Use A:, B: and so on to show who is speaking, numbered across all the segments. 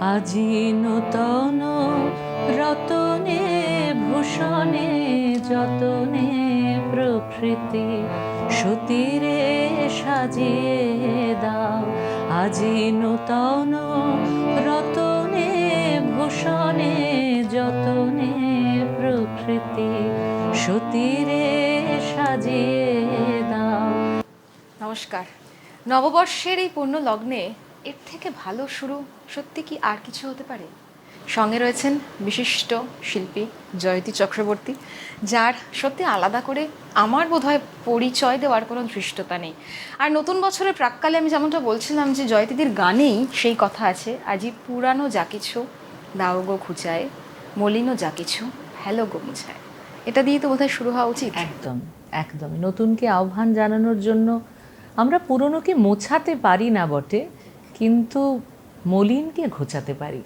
A: আজি নূতন রতনে ভূষণে যতনে প্রকৃতি সতীরে সাজিয়ে দাও। আজি নূতন রতনে ভূষণে যতনে প্রকৃতি সতীরে সাজিয়ে দাও।
B: নমস্কার। নববর্ষের এই পূর্ণ লগ্নে এর থেকে ভালো শুরু সত্যি কি আর কিছু হতে পারে? সঙ্গে রয়েছেন বিশিষ্ট শিল্পী জয়তী চক্রবর্তী, যার সত্যি আলাদা করে আমার বোধহয় পরিচয় দেওয়ার কোনো ধৃষ্টতা নেই। আর নতুন বছরের প্রাক্কালে আমি যেমনটা বলছিলাম যে জয়তীদির গানেই সেই কথা আছে, আজি পুরানো যা কিছু দাও গো খুঁচায়, মলিনো যা কিছু হেলো গো মুছায়। এটা দিয়ে তো বোধহয় শুরু হওয়া উচিত।
A: একদম একদম নতুনকে আহ্বান জানানোর জন্য আমরা পুরনোকে মোছাতে পারি না বটে, কিন্তু মলিনকে ঘোচাতে পারি।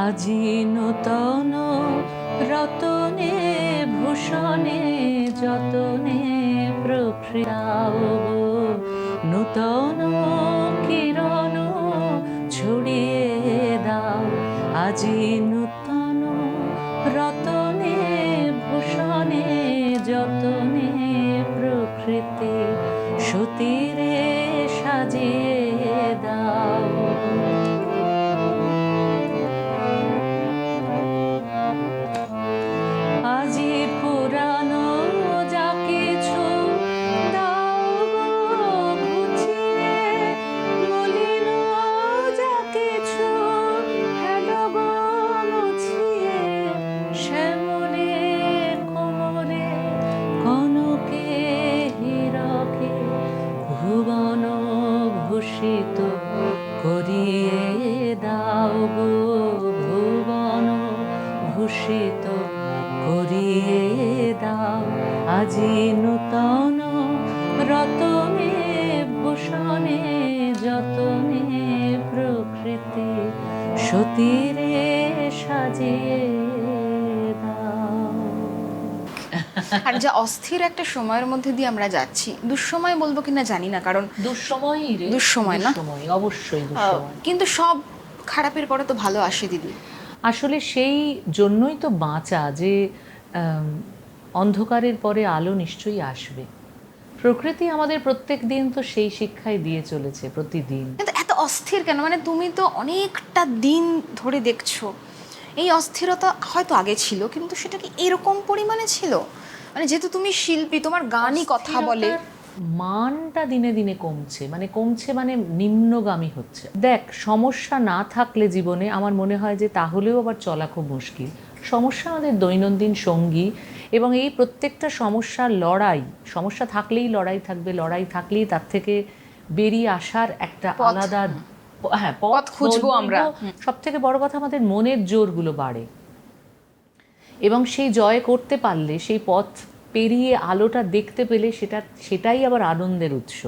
A: আজি নূতন রতনে ভূষণে যতনে প্রকৃতি নূতন কিরণ ছড়িয়ে দাও। আজি নূতন রতনে ভূষণে যতনে প্রকৃতি সতীরে সাজিয়ে দাও। আজি পুরানো যা কিছু দাও গো ঘুচিয়ে, মলিন যা কিছু হেলো গো মুছিয়ে, শ্যামলে কোমলে কনকে হীরকে ভুবন ভূষিত করিয়ে দাও গো, ভুবন ভূষিত করিয়ে দাও। আজি নূতন রতনে ভূষণে যতনে প্রকৃতি সতীরে সাজিয়ে দাও।
B: আর যা অস্থির একটা সময়ের মধ্যে দিয়ে আমরা যাচ্ছি, দুঃসময় বলবো কিনা জানি না, কারণ
A: দুঃসময়ই রে,
B: দুঃসময় না?
A: দুঃসময়, অবশ্যই দুঃসময়।
B: কিন্তু সব খারাপের পরে তো ভালো আসে দিদি।
A: আসলে সেই জন্যই তো বাঁচা, যে অন্ধকারের পরে আলো নিশ্চয়ই আসবে। প্রকৃতি আমাদের প্রত্যেক দিন তো সেই শিক্ষাই দিয়ে চলেছে, প্রতিদিন।
B: কিন্তু এত অস্থির কেন? মানে তুমি তো অনেকটা দিন ধরে দেখছো, এই অস্থিরতা হয়তো আগে ছিল, কিন্তু সেটা কি এরকম পরিমাণে ছিল? মানে যেহেতু তুমি শিল্পী, তোমার গানই কথা বলে।
A: মানটা দিনে দিনে কমছে, মানে নিম্নগামী হচ্ছে। দেখ, সমস্যা না থাকলে জীবনে আমার মনে হয় যে তাহলেও আবার চলা খুব মুশকিল। সমস্যা আমাদের দৈনন্দিন সঙ্গী, এবং এই প্রত্যেকটা সমস্যার লড়াই, সমস্যা থাকলেই লড়াই থাকবে, লড়াই থাকলেই তার থেকে বেরিয়ে আসার একটা আলাদা
B: পথ খুঁজবো আমরা।
A: সব থেকে বড় কথা, আমাদের মনের জোরগুলো বাড়ে, এবং সেই জয় করতে পারলে, সেই পথ পেরিয়ে আলোটা দেখতে পেলে সেটাই আবার আনন্দের উৎস।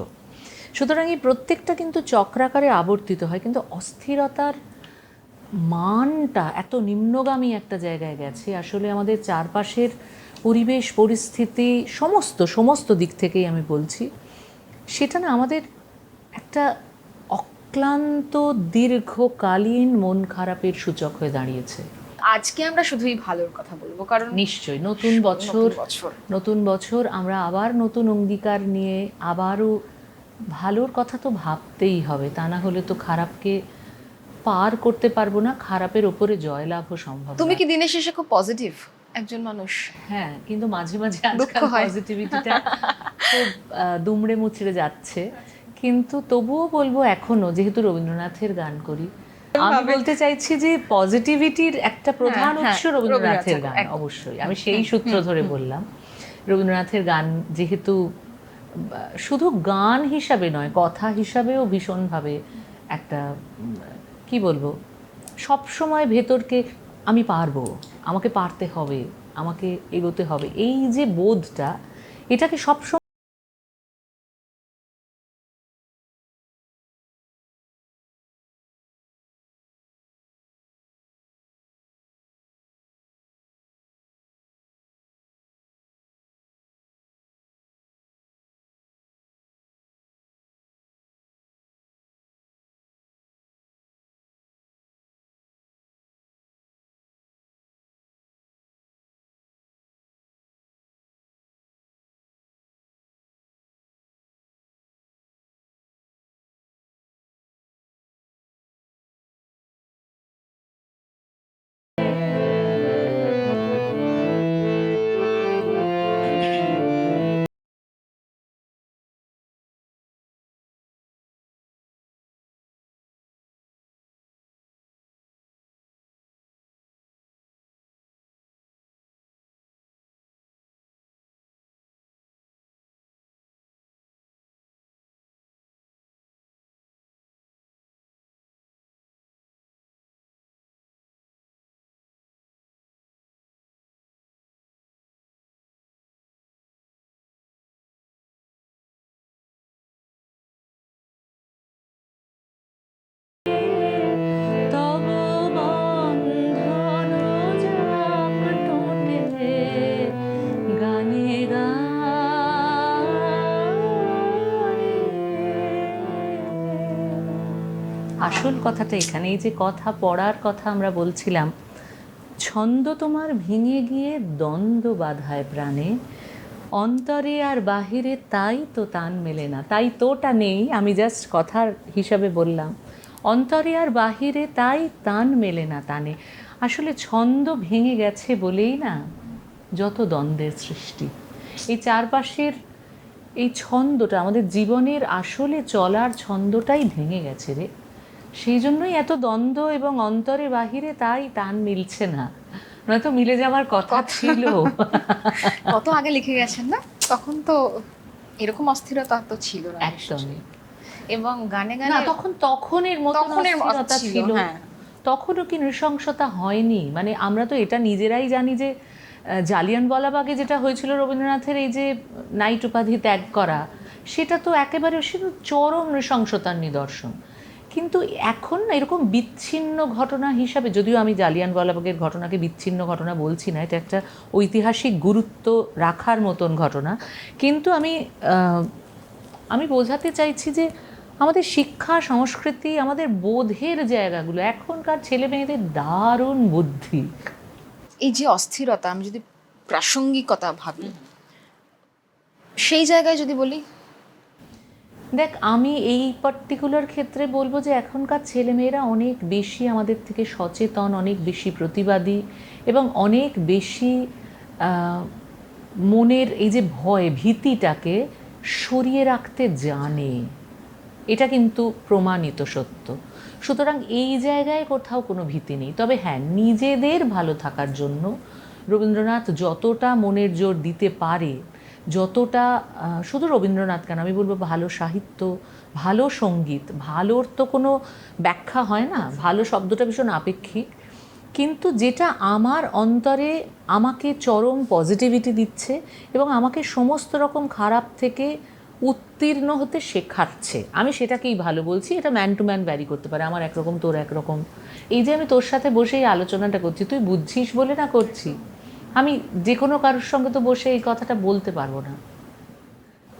A: সুতরাং এই প্রত্যেকটা কিন্তু চক্রাকারে আবর্তিত হয়, কিন্তু অস্থিরতার মানটা এত নিম্নগামী একটা জায়গায় গেছে। আসলে আমাদের চারপাশের পরিবেশ পরিস্থিতি সমস্ত দিক থেকেই আমি বলছি, সেটা না আমাদের একটা অক্লান্ত দীর্ঘকালীন মন খারাপের সূচক হয়ে দাঁড়িয়েছে।
B: আজকে আমরা শুধুই ভালোর কথা বলবো, কারণ
A: নিশ্চয়ই নতুন বছর আমরা আবার নতুন অঙ্গীকার নিয়ে আবারও ভালোর কথা তো ভাবতেই হবে, তা না হলে তো খারাপকে পার করতে পারবো না, খারাপের ওপরে জয়লাভও সম্ভব।
B: তুমি কি দিনের শেষে খুব পজিটিভ একজন মানুষ?
A: হ্যাঁ, কিন্তু মাঝে মাঝে আজকাল পজিটিভিটিটা খুব দুমড়ে মুচড়ে যাচ্ছে, কিন্তু তবুও বলবো, এখনো যেহেতু রবীন্দ্রনাথের গান করি, আমি বলতে চাইছি যে পজিটিভিটির একটা প্রধান উৎস রবীন্দ্রনাথের গান। অবশ্যই আমি সেই সূত্র ধরে বললাম, রবীন্দ্রনাথের গান যেহেতু শুধু গান হিসাবে নয়, কথা হিসাবেও ভীষণভাবে একটা কি বলবো, সবসময় ভেতরকে আমি পারবো, আমাকে পারতে হবে, আমাকে এগোতে হবে, এই যে বোধটা, এটাকে সবসময় আসল কথাটা এখানে, এই যে কথা পড়ার কথা আমরা বলছিলাম, ছন্দ তোমার ভেঙে গিয়ে দ্বন্দ্ব বাধায় প্রাণে, অন্তরে আর বাহিরে তাই তো তান মেলে না। তাই তোটা নেই, আমি জাস্ট কথার হিসাবে বললাম, অন্তরে আর বাহিরে তাই তান মেলে না তানে। আসলে ছন্দ ভেঙে গেছে বলেই না যত দ্বন্দ্বের সৃষ্টি। এই চারপাশের এই ছন্দটা, আমাদের জীবনের আসলে চলার ছন্দটাই ভেঙে গেছে রে। সেই জন্যই এত দ্বন্দ্ব, এবং অন্তরে বাহিরে তাই টান মিলছে না, নয়তো মিলে যাওয়ার কথা ছিল।
B: কত আগে লিখে গেছেন না, তখন তো এরকম অস্থিরতা তো ছিল না
A: একদমই।
B: এবং গানে
A: না,
B: গানে
A: তখনের মতো অস্থিরতা ছিল।
B: হ্যাঁ।
A: তখনও কি নৃশংসতা হয়নি? মানে আমরা তো এটা নিজেরাই জানি যে জালিয়ানওয়ালাবাগে যেটা হয়েছিল রবীন্দ্রনাথের, এই যে নাইট উপাধি ত্যাগ করা, সেটা তো একেবারে শুধু চরম নৃশংসতার নিদর্শন। কিন্তু এখন না এরকম বিচ্ছিন্ন ঘটনা হিসাবে, যদিও আমি জালিয়ানওয়ালাবাগের ঘটনাকে বিচ্ছিন্ন ঘটনা বলছি না, এটা একটা ঐতিহাসিক গুরুত্ব রাখার মতন ঘটনা, কিন্তু আমি বোঝাতে চাইছি যে আমাদের শিক্ষা, সংস্কৃতি, আমাদের বোধের জায়গাগুলো, এখনকার ছেলে মেয়েদের দারুণ বুদ্ধি।
B: এই যে অস্থিরতা, আমি যদি প্রাসঙ্গিকতা ভাবি, সেই জায়গায় যদি বলি,
A: দেখ, আমি এই পার্টিকুলার ক্ষেত্রে বলবো যে এখনকার ছেলেমেয়েরা অনেক বেশি আমাদের থেকে সচেতন, অনেক বেশি প্রতিবাদী, এবং অনেক বেশি মনের এই যে ভয়, ভীতিটাকে সরিয়ে রাখতে জানে। এটা কিন্তু প্রমাণিত সত্য। সুতরাং এই জায়গায় কোথাও কোনো ভীতি নেই। তবে হ্যাঁ, নিজেদের ভালো থাকার জন্য রবীন্দ্রনাথ যতটা মনের জোর দিতে পারে, যতটা, শুধু রবীন্দ্রনাথ কেন, আমি বলবো ভালো সাহিত্য, ভালো সঙ্গীত, ভালোর তো কোনো ব্যাখ্যা হয় না, ভালো শব্দটা ভীষণ আপেক্ষিক, কিন্তু যেটা আমার অন্তরে আমাকে চরম পজিটিভিটি দিচ্ছে এবং আমাকে সমস্ত রকম খারাপ থেকে উত্তীর্ণ হতে শেখাচ্ছে, আমি সেটাকেই ভালো বলছি। এটা ম্যান টু ম্যান ভ্যারি করতে পারে, আমার একরকম, তোর একরকম। এই যে আমি তোর সাথে বসে এই আলোচনাটা করছি, তুই বুঝছিস বলে না করছি, আমি যে কোনো কারোর সঙ্গে তো বসে এই কথাটা বলতে পারবো না।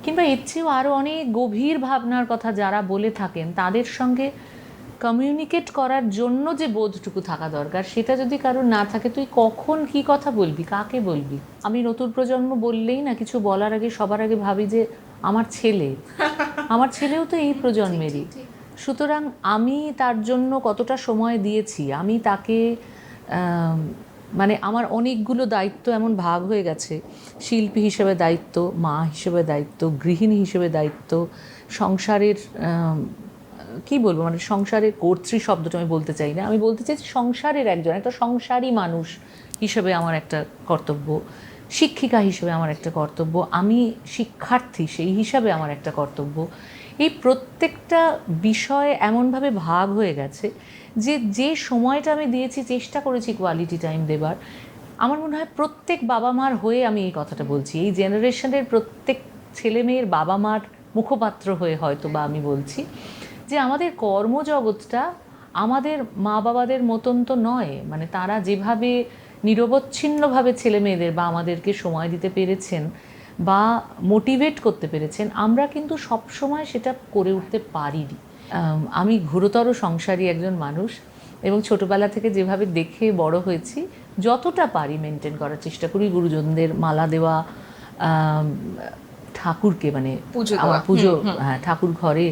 A: কিংবা এর চেয়েও আরও অনেক গভীর ভাবনার কথা যারা বলে থাকেন, তাদের সঙ্গে কমিউনিকেট করার জন্য যে বোধটুকু থাকা দরকার, সেটা যদি কারোর না থাকে, তুই কখন কী কথা বলবি, কাকে বলবি? আমি নতুন প্রজন্ম বললেই না, কিছু বলার আগে সবার আগে ভাবি যে আমার ছেলে, আমার ছেলেও তো এই প্রজন্মেরই। সুতরাং আমি তার জন্য কতটা সময় দিয়েছি, আমি তাকে মানে আমার অনেকগুলো দায়িত্ব এমন ভাগ হয়ে গেছে, শিল্পী হিসেবে দায়িত্ব, মা হিসেবে দায়িত্ব, গৃহিণী হিসেবে দায়িত্ব, সংসারের কি বলবো, মানে সংসারের কর্ত্রী শব্দটা আমি বলতে চাই না, আমি বলতে চাইছি সংসারের একজন, একটা সংসারী মানুষ হিসেবে আমার একটা কর্তব্য, শিক্ষিকা হিসেবে আমার একটা কর্তব্য, আমি শিক্ষার্থী সেই হিসাবে আমার একটা কর্তব্য। এই প্রত্যেকটা বিষয় এমনভাবে ভাগ হয়ে গেছে যে যে সময়টা আমি দিয়েছি, চেষ্টা করেছি কোয়ালিটি টাইম দেবার। আমার মনে হয় প্রত্যেক বাবা মার হয়ে আমি এই কথাটা বলছি, এই জেনারেশনের প্রত্যেক ছেলে মেয়ের বাবা মার মুখপাত্র হয়ে হয়তো বা আমি বলছি যে আমাদের কর্মজগৎটা আমাদের মা বাবাদের মতন তো নয়। মানে তারা যেভাবে নিরবচ্ছিন্নভাবে ছেলে মেয়েদের বা আমাদেরকে সময় দিতে পেরেছেন বা মোটিভেট করতে পেরেছেন, আমরা কিন্তু সব সময় সেটা করে উঠতে পারিনি। আমি ঘোরতর সংসারী একজন মানুষ, এবং ছোটোবেলা থেকে যেভাবে দেখে বড় হয়েছি, যতটা পারি মেনটেন করার চেষ্টা করি। গুরুজনদের মালা দেওয়া, ঠাকুরকে মানে আমার পুজো, হ্যাঁ, ঠাকুর ঘরে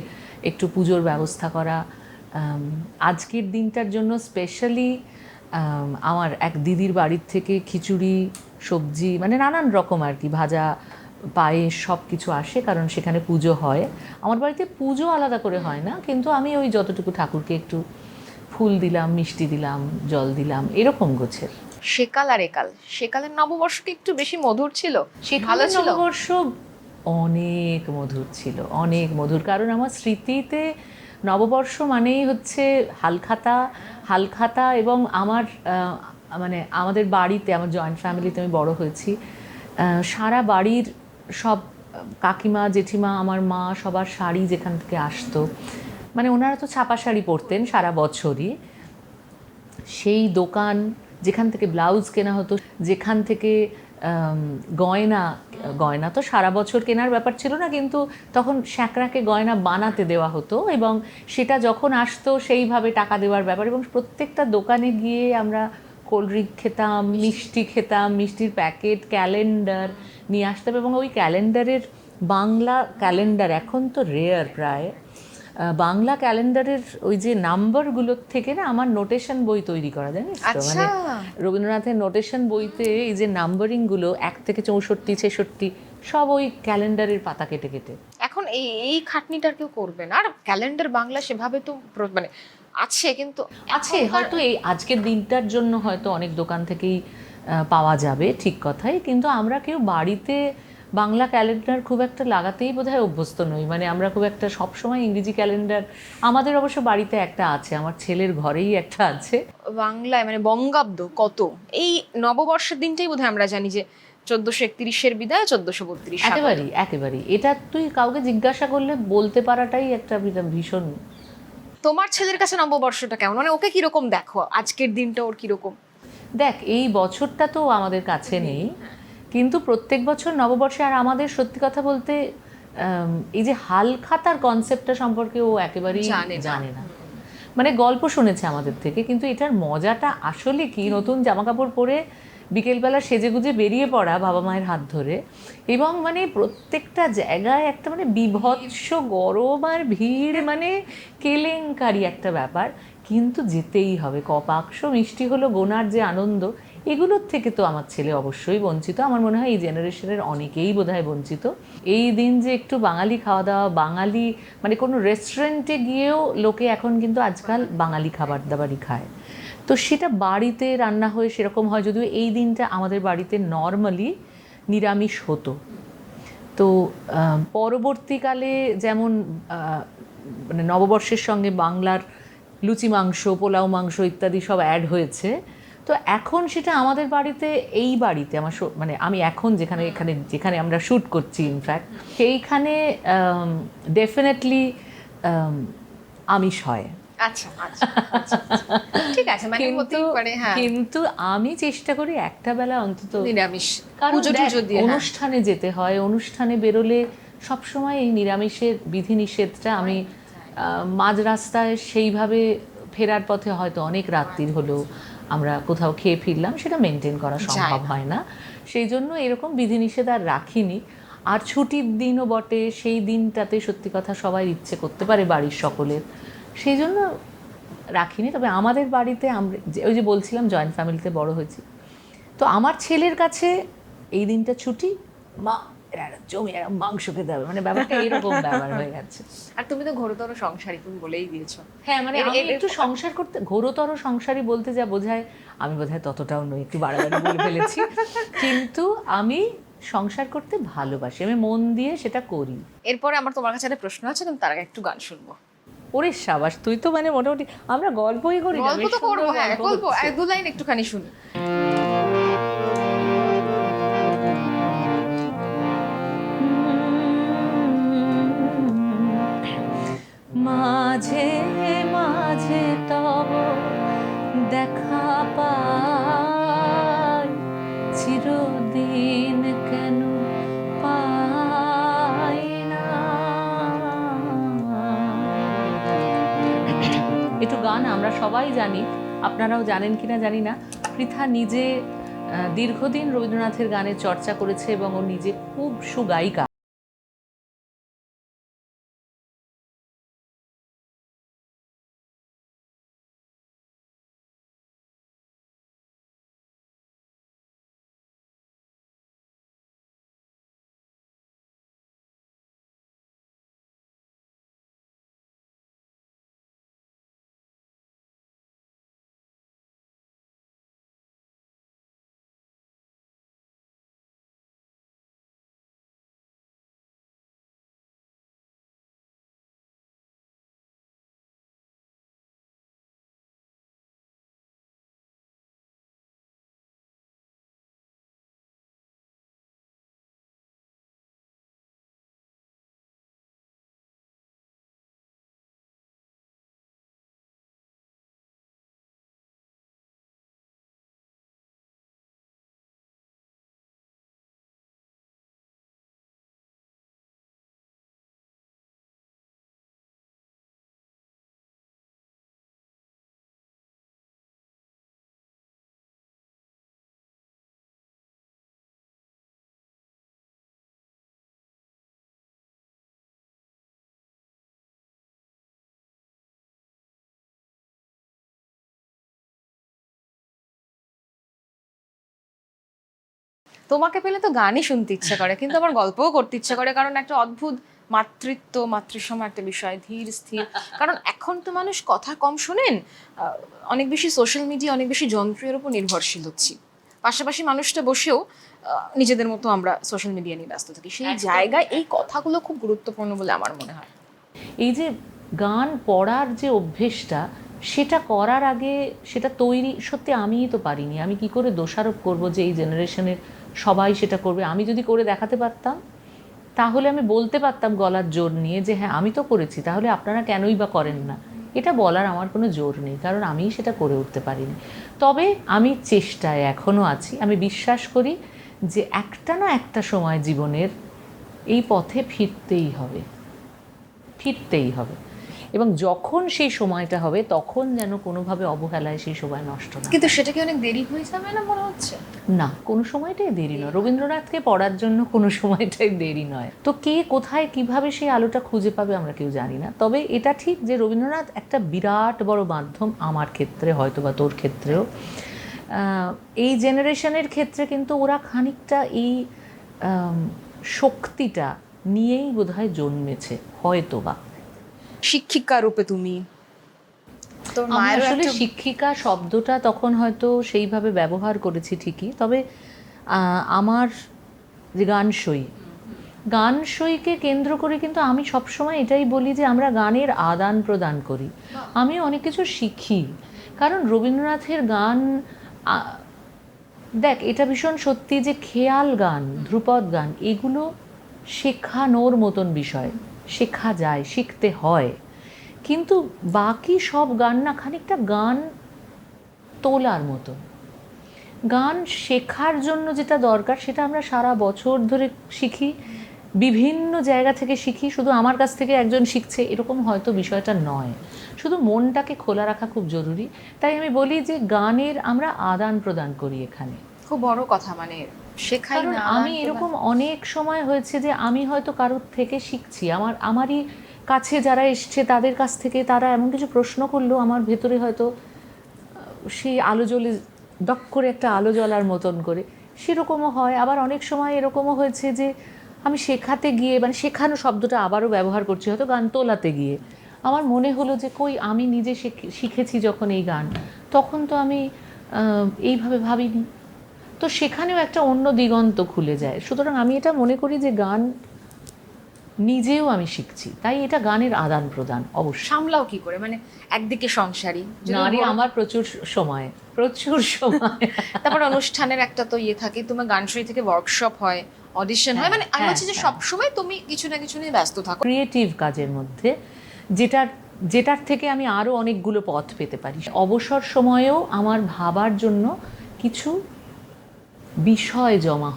A: একটু পুজোর ব্যবস্থা করা। আজকের দিনটার জন্য স্পেশালি আমার এক দিদির বাড়ির থেকে খিচুড়ি, সবজি, মানে নানান রকম আর কি, ভাজা, পায়েস, সব কিছু আসে, কারণ সেখানে পুজো হয়। আমার বাড়িতে পুজো আলাদা করে হয় না, কিন্তু আমি ওই যতটুকু ঠাকুরকে একটু ফুল দিলাম, মিষ্টি দিলাম, জল দিলাম, এরকম গোছের।
B: সেকাল আর একাল, সেকালের নববর্ষ কি একটু বেশি মধুর ছিল?
A: সেকালের নববর্ষ অনেক মধুর ছিল, অনেক মধুর, কারণ আমার স্মৃতিতে নববর্ষ মানেই হচ্ছে হালখাতা, হালখাতা। এবং আমার মানে আমাদের বাড়িতে, আমার জয়েন্ট ফ্যামিলিতে আমি বড় হয়েছি, সারা বাড়ির সব কাকিমা, জেঠিমা, আমার মা, সবার শাড়ি যেখান থেকে আসতো, মানে ওনারা তো ছাপা শাড়ি পরতেন সারা বছরই, সেই দোকান যেখান থেকে ব্লাউজ কেনা হতো, যেখান থেকে আম, গয়না গয়না তো সারা বছর কেনার ব্যাপার ছিল না, কিন্তু তখন স্যাঁকড়াকে গয়না বানাতে দেওয়া হতো এবং সেটা যখন আসতো সেইভাবে টাকা দেওয়ার ব্যাপার। এবং প্রত্যেকটা দোকানে গিয়ে আমরা কোল্ড ড্রিঙ্ক খেতাম, মিষ্টি খেতাম, মিষ্টির প্যাকেট, ক্যালেন্ডার নিয়ে আসতাম। এবং ওই ক্যালেন্ডারের বাংলা ক্যালেন্ডার এখন তো রেয়ার প্রায়, বাংলা ক্যালেন্ডারের ওই যে নাম্বারগুলোর থেকে না আমার নোটেশন বই তৈরি করা, জানিস তো?
B: আচ্ছা।
A: মানে রবীন্দ্রনাথের নোটেশন বইতে এই যে নাম্বারিংগুলো 1 থেকে 64, 66 সব ওই ক্যালেন্ডারের পাতা কেটে কেটে।
B: এখন এই এই খাটনিটার কেউ করবে না, আর ক্যালেন্ডার বাংলা সেভাবে তো মানে আছে, কিন্তু
A: আছে
B: এখনকার-
A: হয়তো এই আজকের দিনটার জন্য হয়তো অনেক দোকান থেকেই পাওয়া যাবে, ঠিক কথাই, কিন্তু আমরা কেউ বাড়িতে বাংলা ক্যালেন্ডার খুব একটা লাগাতেই বোধহয় অভ্যস্ত নই। মানে আমরা খুব একটা সবসময় ইংরেজি ক্যালেন্ডার, আমাদের অবশ্য বাড়িতে একটা আছে, আমার ছেলের ঘরেই একটা আছে।
B: বাংলায় মানে বঙ্গাব্দ কত, এই নববর্ষের দিনটাই বোধহয় আমরা জানি যে 1431-এর বিদায়, 1432
A: একেবারেই একেবারেই, এটা তুই কাউকে জিজ্ঞাসা করলে বলতে পারাটাই একটা ভীষণ।
B: তোমার ছেলের কাছে নববর্ষটা কেমন, মানে ওকে কিরকম দেখো, আজকের দিনটা ওর কিরকম?
A: দেখ, এই বছরটা তো আমাদের কাছে নেই, কিন্তু প্রত্যেক বছর নববর্ষে, আর আমাদের সত্যি কথা বলতে এই যে হালখাতার কনসেপ্টটা সম্পর্কে ও একেবারেই জানে না। মানে গল্প শুনেছে আমাদের থেকে, কিন্তু এটার মজাটা আসলে কি, নতুন জামা কাপড় পরে বিকেলবেলা সেজেগুজে বেরিয়ে পড়া বাবা মায়ের হাত ধরে, এবং মানে প্রত্যেকটা জায়গায় একটা মানে বিভৎস গরম আর ভিড়, মানে কেলেঙ্কারি একটা ব্যাপার, কিন্তু যেতেই হবে। কপাক্ষ মিষ্টি হলো গোনার যে আনন্দ, এগুলোর থেকে তো আমার ছেলে অবশ্যই বঞ্চিত। আমার মনে হয় এই জেনারেশনের অনেকেই বোধহয় বঞ্চিত। এই দিন যে একটু বাঙালি খাওয়া দাওয়া, বাঙালি মানে কোনো রেস্টুরেন্টে গিয়েও লোকে এখন কিন্তু আজকাল বাঙালি খাবার দাবারই খায়, তো সেটা বাড়িতে রান্না হয়ে সেরকম হয়, যদিও এই দিনটা আমাদের বাড়িতে নর্মালি নিরামিষ হতো। তো পরবর্তীকালে যেমন মানে নববর্ষের সঙ্গে বাংলার লুচি মাংস, পোলাও মাংস ইত্যাদি সব অ্যাড হয়েছে, তো এখন সেটা আমাদের বাড়িতে, এই বাড়িতে আমার মানে আমি এখন যেখানে আমরা শ্যুট করছি ইনফ্যাক্ট, সেইখানে ডেফিনেটলি আমিষ হয়।
B: আচ্ছা আচ্ছা আচ্ছা, আচ্ছা। ঠিক আছে, মানে হতেই পারে, হ্যাঁ,
A: কিন্তু আমি চেষ্টা করি একটা বেলা অন্তত
B: নিরামিষ,
A: কারণ
B: পুজো
A: দেখ,
B: টুজো দিয়ে, হ্যাঁ।
A: অনুষ্ঠানে যেতে হয়, অনুষ্ঠানে বেরোলে সবসময় এই নিরামিষের বিধিনিষেধটা আমি মাঝ রাস্তায় সেইভাবে ফেরার পথে হয়তো অনেক রাত্রির হলো আমরা কোথাও খেয়ে ফিরলাম, সেটা মেনটেন করা সম্ভব হয় না, সেই জন্য এরকম বিধিনিষেধ আর রাখিনি। আর ছুটির দিনও বটে, সেই দিনটাতে সত্যি কথা সবাই ইচ্ছে করতে পারে বাড়ির সকলের, সেই জন্য রাখিনি। তবে আমাদের বাড়িতে আমরা ওই যে বলছিলাম জয়েন্ট ফ্যামিলিতে বড় হয়েছি, তো আমার ছেলের কাছে এই দিনটা ছুটি, মা এরা জমি এরা মাংস খেতে হবে, মানে ব্যাপারটা এরকম ব্যাপার হয়ে গেছে।
B: আর তুমি তো ঘোরতর সংসারী, তুমি বলেই দিয়েছো।
A: হ্যাঁ, মানে আমি একটু সংসার করতে, ঘোরতর সংসারী বলতে যা বোঝায় আমি বোধহয় ততটাও নই, একটু বাড়াবাড়ি বলে ফেলেছি, কিন্তু আমি সংসার করতে ভালোবাসি, আমি মন দিয়ে সেটা করি।
B: এরপরে আমার তোমার কাছে একটা প্রশ্ন আছে, কিন্তু তার আগে একটু গান শুনবো।
A: ওরে সাবাস, তুই তো মানে মোটামুটি, আমরা গল্পই করি না,
B: গল্প
A: বেশ
B: তো
A: সুন্দর
B: করবো, হ্যাঁ,
A: গল্প
B: গল্প
A: হচ্ছে।
B: এক দু লাইন একটুখানি শুনি।
A: মাঝে মাঝে তব দেখা পাই, চিরদিন কেন পাই না। একটু গান আমরা সবাই জানি, আপনারাও জানেন কিনা জানি না। পৃথা নিজে দীর্ঘদিন রবীন্দ্রনাথের গানের চর্চা করেছে এবং ও নিজে খুব সুগায়িকা।
B: তোমাকে পেলে তো গানই শুনতে ইচ্ছে করে, কিন্তু আমার গল্পও করতে ইচ্ছে করে, কারণ একটা অদ্ভুত মাতৃত্ব মাতৃসম একটা বিষয়, ধীর স্থির। কারণ এখন তো মানুষ কথা কম শোনেন, অনেক বেশি সোশ্যাল মিডিয়া, অনেক বেশি যন্ত্রের উপর নির্ভরশীল হচ্ছি। পাশাপাশি মানুষটা বসেও নিজেদের মতো আমরা সোশ্যাল মিডিয়া নিয়ে ব্যস্ত থাকি। সেই জায়গায় এই কথাগুলো খুব গুরুত্বপূর্ণ বলে আমার মনে হয়।
A: এই যে গান পড়ার যে অভ্যেসটা, সেটা করার আগে সেটা তৈরি সত্যি আমিই তো পারিনি। আমি কি করে দোষারোপ করব যে এই জেনারেশনের সবাই সেটা করবে? আমি যদি করে দেখাতে পারতাম তাহলে আমি বলতে পারতাম গলার জোর নিয়ে যে হ্যাঁ আমি তো করেছি, তাহলে আপনারা কেনই বা করেন না। এটা বলার আমার কোনো জোর নেই, কারণ আমিই সেটা করে উঠতে পারিনি। তবে আমি চেষ্টায় এখনও আছি। আমি বিশ্বাস করি যে একটা না একটা সময় জীবনের এই পথে ফিরতেই হবে, ফিরতেই হবে। এবং যখন সেই সময়টা হবে তখন যেন কোনোভাবে অবহেলায় সেই সময় নষ্ট না।
B: কিন্তু সেটা কি অনেক দেরি হয়ে যাবে না মনে হচ্ছে?
A: না, কোনো সময়টাই দেরি নয়। রবীন্দ্রনাথকে পড়ার জন্য কোনো সময়টাই দেরি নয়। তো কে কোথায় কিভাবে সেই আলোটা খুঁজে পাবে আমরা কেউ জানি না। তবে এটা ঠিক যে রবীন্দ্রনাথ একটা বিরাট বড় মাধ্যম, আমার ক্ষেত্রে হয়তো বা তোর ক্ষেত্রেও। এই জেনারেশনের ক্ষেত্রে কিন্তু ওরা খানিকটা এই শক্তিটা নিয়েই বোধহয় জন্মেছে হয়তো বা।
B: শিক্ষিকা রূপে তুমি তোর
A: আমি
B: মায়ের
A: আসলে শিক্ষিকা শব্দটা তখন হয়তো সেইভাবে ব্যবহার করেছি ঠিকই, তবে আমার যে গানসইকে কেন্দ্র করে কিন্তু আমি সবসময় এটাই বলি যে আমরা গানের আদান প্রদান করি। আমি অনেক কিছু শিখি, কারণ রবীন্দ্রনাথের গান দেখ, এটা ভীষণ সত্যি যে খেয়াল গান, ধ্রুপদ গান, এগুলো শেখানোর মতন বিষয়, শেখা যায়, শিখতে হয়। কিন্তু বাকি সব গান না খানিকটা গান তোলার মতো। গান শেখার জন্য যেটা দরকার সেটা আমরা সারা বছর ধরে শিখি, বিভিন্ন জায়গা থেকে শিখি। শুধু আমার কাছ থেকে একজন শিখছে এরকম হয়তো বিষয়টা নয়, শুধু মনটাকে খোলা রাখা খুব জরুরি। তাই আমি বলি যে গানের আমরা আদান প্রদান করি এখানে।
B: খুব বড় কথা, মানে শেখাই না।
A: আমি এরকম অনেক সময় হয়েছে যে আমি হয়তো কারোর থেকে শিখছি, আমারই কাছে যারা এসছে তাদের কাছ থেকে তারা এমন কিছু প্রশ্ন করলো, আমার ভেতরে হয়তো সেই আলো জ্বলে, ডক করে একটা আলো জ্বলার মতন করে সেরকমও হয়। আবার অনেক সময় এরকমও হয়েছে যে আমি শেখাতে গিয়ে, মানে শেখানো শব্দটা আবারও ব্যবহার করছি, হয়তো গান তোলাতে গিয়ে আমার মনে হলো যে কই আমি নিজে শিখেছি যখন এই গান, তখন তো আমি এইভাবে ভাবিনি। তো সেখানেও একটা অন্য দিগন্ত খুলে যায়। সুতরাং আমি এটা মনে করি যে গান নিজেও আমি শিখছি, তাই এটা গানের আদান প্রদান। অবশ্যই।
B: সামলাও কি করে, মানে একদিকে সংসারী
A: নারী, আমার প্রচুর সময়
B: তারপর অনুষ্ঠানের একটা তো থাকে, তোমার গানশরী থেকে ওয়ার্কশপ হয়, অডিশন হয়, মানে আমি বলছি যে সব সময় তুমি কিছু না কিছু নিয়ে ব্যস্ত থাকো।
A: ক্রিয়েটিভ কাজের মধ্যে যেটার থেকে আমি আরো অনেকগুলো পথ পেতে পারি। অবসর সময়েও আমার ভাবার জন্য কিছু বিষয় জমা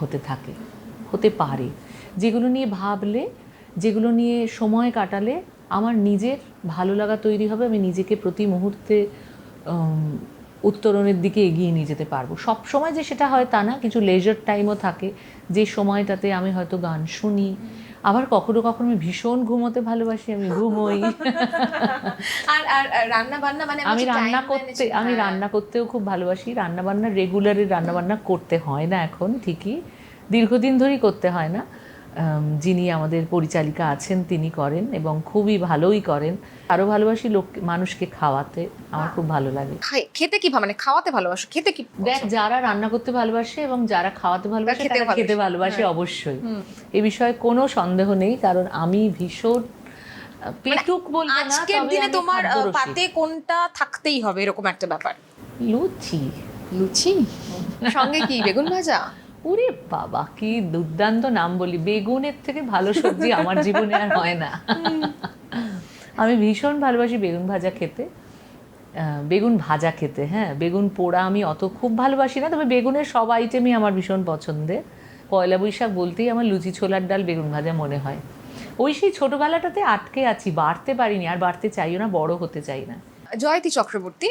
A: হতে পারে, যেগুলো নিয়ে ভাবলে, যেগুলো নিয়ে সময় কাটালে আমার নিজের ভালো লাগা তৈরি হবে। আমি নিজেকে প্রতি মুহূর্তে উত্তরণের দিকে এগিয়ে নিয়ে যেতে পারবো। সব সময় যে সেটা হয় তা না, কিছু লেজার টাইমও থাকে যে সময়টাতে আমি হয়তো গান শুনি। আবার কখনো কখনো আমি ভীষণ ঘুমোতে ভালোবাসি, আমি ঘুমোই।
B: আর রান্না বান্না, মানে
A: আমি রান্না করতেও খুব ভালোবাসি। রান্না বান্না রেগুলারের রান্না বান্না করতে হয় না এখন, ঠিকই দীর্ঘদিন ধরেই করতে হয় না। যিনি আমাদের পরিচালিকা আছেন তিনি করেন এবং খুবই ভালোই করেন। আরও ভালোবাসি মানুষকে খাওয়াতে, আমার খুব ভালো লাগে।
B: খেতে কি, মানে খাওয়াতে ভালোবাসো? খেতে কি
A: দেখ, যারা রান্না করতে ভালোবাসে এবং যারা খাওয়াতে ভালোবাসে তারা খেতে ভালোবাসে অবশ্যই, এ বিষয়ে কোনো সন্দেহ নেই। কারণ আমি ভীষণ পেটুক বলবো না,
B: আজকের দিনে তোমার পাতে কোনটা থাকতেই হবে এরকম একটা ব্যাপার? লুচি সঙ্গে কি বেগুন ভাজা?
A: ওরে বাবা, কি দুর্দান্ত নাম বলি! বেগুনের থেকে ভালো সবজি আমার জীবনে আর হয় না। আমি ভীষণ ভালোবাসি বেগুন ভাজা খেতে, বেগুন ভাজা খেতে। হ্যাঁ, বেগুন পোড়া আমি অত খুব ভালোবাসি না, তবে বেগুনের সব আইটেমই আমার ভীষণ পছন্দের। পয়লা বৈশাখ বলতেই আমার লুচি ছোলার ডাল বেগুন ভাজা মনে হয়। ওই সেই ছোটবেলাটাতে আটকে আছি, বাড়তে পারিনি, আর বাড়তে চাইও না, বড় হতে চাই না।
B: জয়তী চক্রবর্তী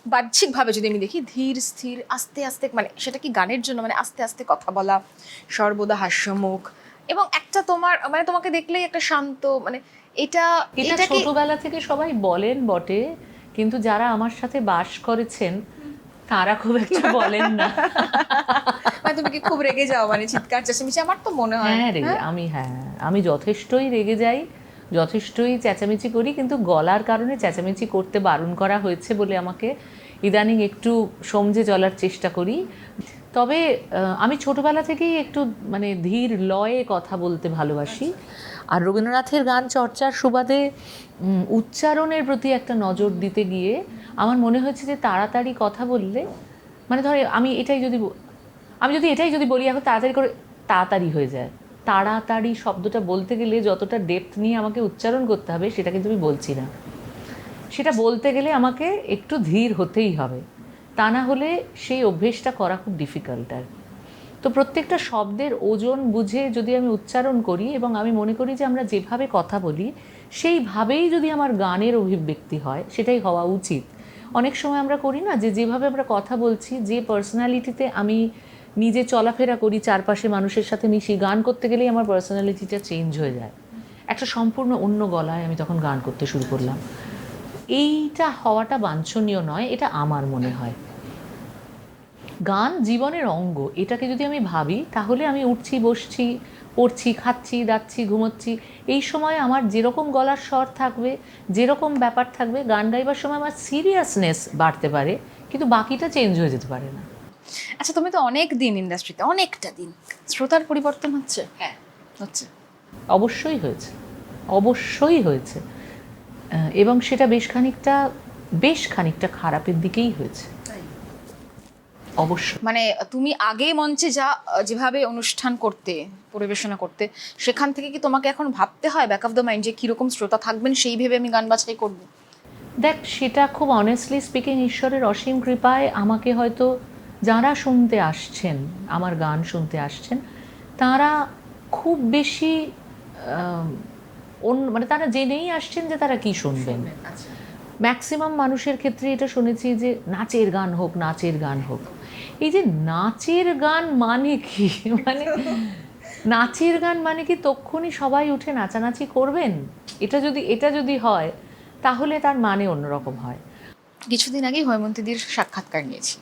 B: বাহ্যিকভাবে যদি আমি দেখি ধীর স্থির আস্তে আস্তে, মানে সেটা কি গানের জন্য, মানে আস্তে আস্তে কথা বলা, সর্বদা হাস্যমুখ, এবং একটা তোমার মানে তোমাকে দেখলেই একটা শান্ত, মানে এটা
A: ছোটবেলা থেকে সবাই বলেন বটে, কিন্তু যারা আমার সাথে বাস করেছেন তারা খুব একটা বলেন না।
B: মানে তুমি কি খুব রেগে যাও, মানে চিৎকার চেঁচামেচি? আমার তো মনে হয়
A: হ্যাঁ রেগে আমি যথেষ্টই রেগে যাই, যথেষ্টই চেঁচামেচি করি, কিন্তু গলার কারণে চেঁচামেচি করতে বারণ করা হয়েছে বলে আমাকে ইদানিং একটু সমঝে চলার চেষ্টা করি। তবে আমি ছোটবেলা থেকেই একটু মানে ধীর লয়ে কথা বলতে ভালোবাসি। আর রবীন্দ্রনাথের গান চর্চার সুবাদে উচ্চারণের প্রতি একটা নজর দিতে গিয়ে আমার মনে হয়েছে যে তাড়াতাড়ি কথা বললে, মানে ধরো আমি যদি এটাই যদি বলি এখন তাড়াতাড়ি করে, তাড়াতাড়ি হয়ে যায়। তাড়াতাড়ি শব্দটা বলতে গেলে যতটা ডেপথ নিয়ে আমাকে উচ্চারণ করতে হবে সেটা কিন্তু আমি বলছি না। সেটা বলতে গেলে আমাকে একটু ধীর হতেই হবে, তা না হলে সেই অভ্যেসটা করা খুব ডিফিকাল্ট। আর তো প্রত্যেকটা শব্দের ওজন বুঝে যদি আমি উচ্চারণ করি, এবং আমি মনে করি যে আমরা যেভাবে কথা বলি সেইভাবেই যদি আমার গানের অভিব্যক্তি হয়, সেটাই হওয়া উচিত। অনেক সময় আমরা করি না যে যেভাবে আমরা কথা বলছি, যে পার্সোনালিটিতে আমি নিজে চলাফেরা করি, চারপাশে মানুষের সাথে মিশি, গান করতে গেলেই আমার পার্সোনালিটিটা চেঞ্জ হয়ে যায়, একটা সম্পূর্ণ অন্য গলায় আমি তখন গান করতে শুরু করলাম। এইটা হওয়াটা বাঞ্ছনীয় নয়, এটা আমার মনে হয়। গান জীবনের অঙ্গ, এটাকে যদি আমি ভাবি তাহলে আমি উঠছি, বসছি, পড়ছি, খাচ্ছি, দাচ্ছি, ঘুমোচ্ছি, এই সময় আমার যেরকম গলার স্বর থাকবে, যেরকম ব্যাপার থাকবে, গান গাইবার সময় আমার সিরিয়াসনেস বাড়তে পারে, কিন্তু বাকিটা চেঞ্জ হয়ে যেতে পারে না।
B: আচ্ছা, তুমি তো অনেক দিন ইন্ডাস্ট্রিতে, অনেকটা দিন, শ্রোতার পরিবর্তন হচ্ছে?
A: হ্যাঁ,
B: হচ্ছে।
A: অবশ্যই হয়েছে, অবশ্যই হয়েছে, এবং সেটা বেশ খানিকটা খারাপের দিকেই হয়েছে। অবশ্যই।
B: মানে তুমি আগে মঞ্চে যেভাবে অনুষ্ঠান করতে, পরিবেশনা করতে, সেখান থেকে কি তোমাকে এখন ভাবতে হয় ব্যাক অফ দ্য মাইন্ড যে কিরকম শ্রোতা থাকবেন সেই ভেবে আমি গান বাছাই করবো?
A: দেখ, সেটা খুব অনেস্টলি স্পিকিং ঈশ্বরের অসীম কৃপায় আমাকে হয়তো যারা শুনতে আসছেন, আমার গান শুনতে আসছেন, তারা খুব বেশি মানে তারা জেনেই আসছেন যে তারা কি শুনবেন। ম্যাক্সিমাম মানুষের ক্ষেত্রে এটা শুনেছি যে নাচের গান হোক, নাচের গান হোক। এই যে নাচের গান মানে কি, মানে নাচের গান মানে কি তক্ষুনি সবাই উঠে নাচানাচি করবেন? এটা যদি হয় তাহলে তার মানে অন্যরকম হয়।
B: কিছুদিন আগেই হৈমন্তীদির সাক্ষাৎকার নিয়েছি।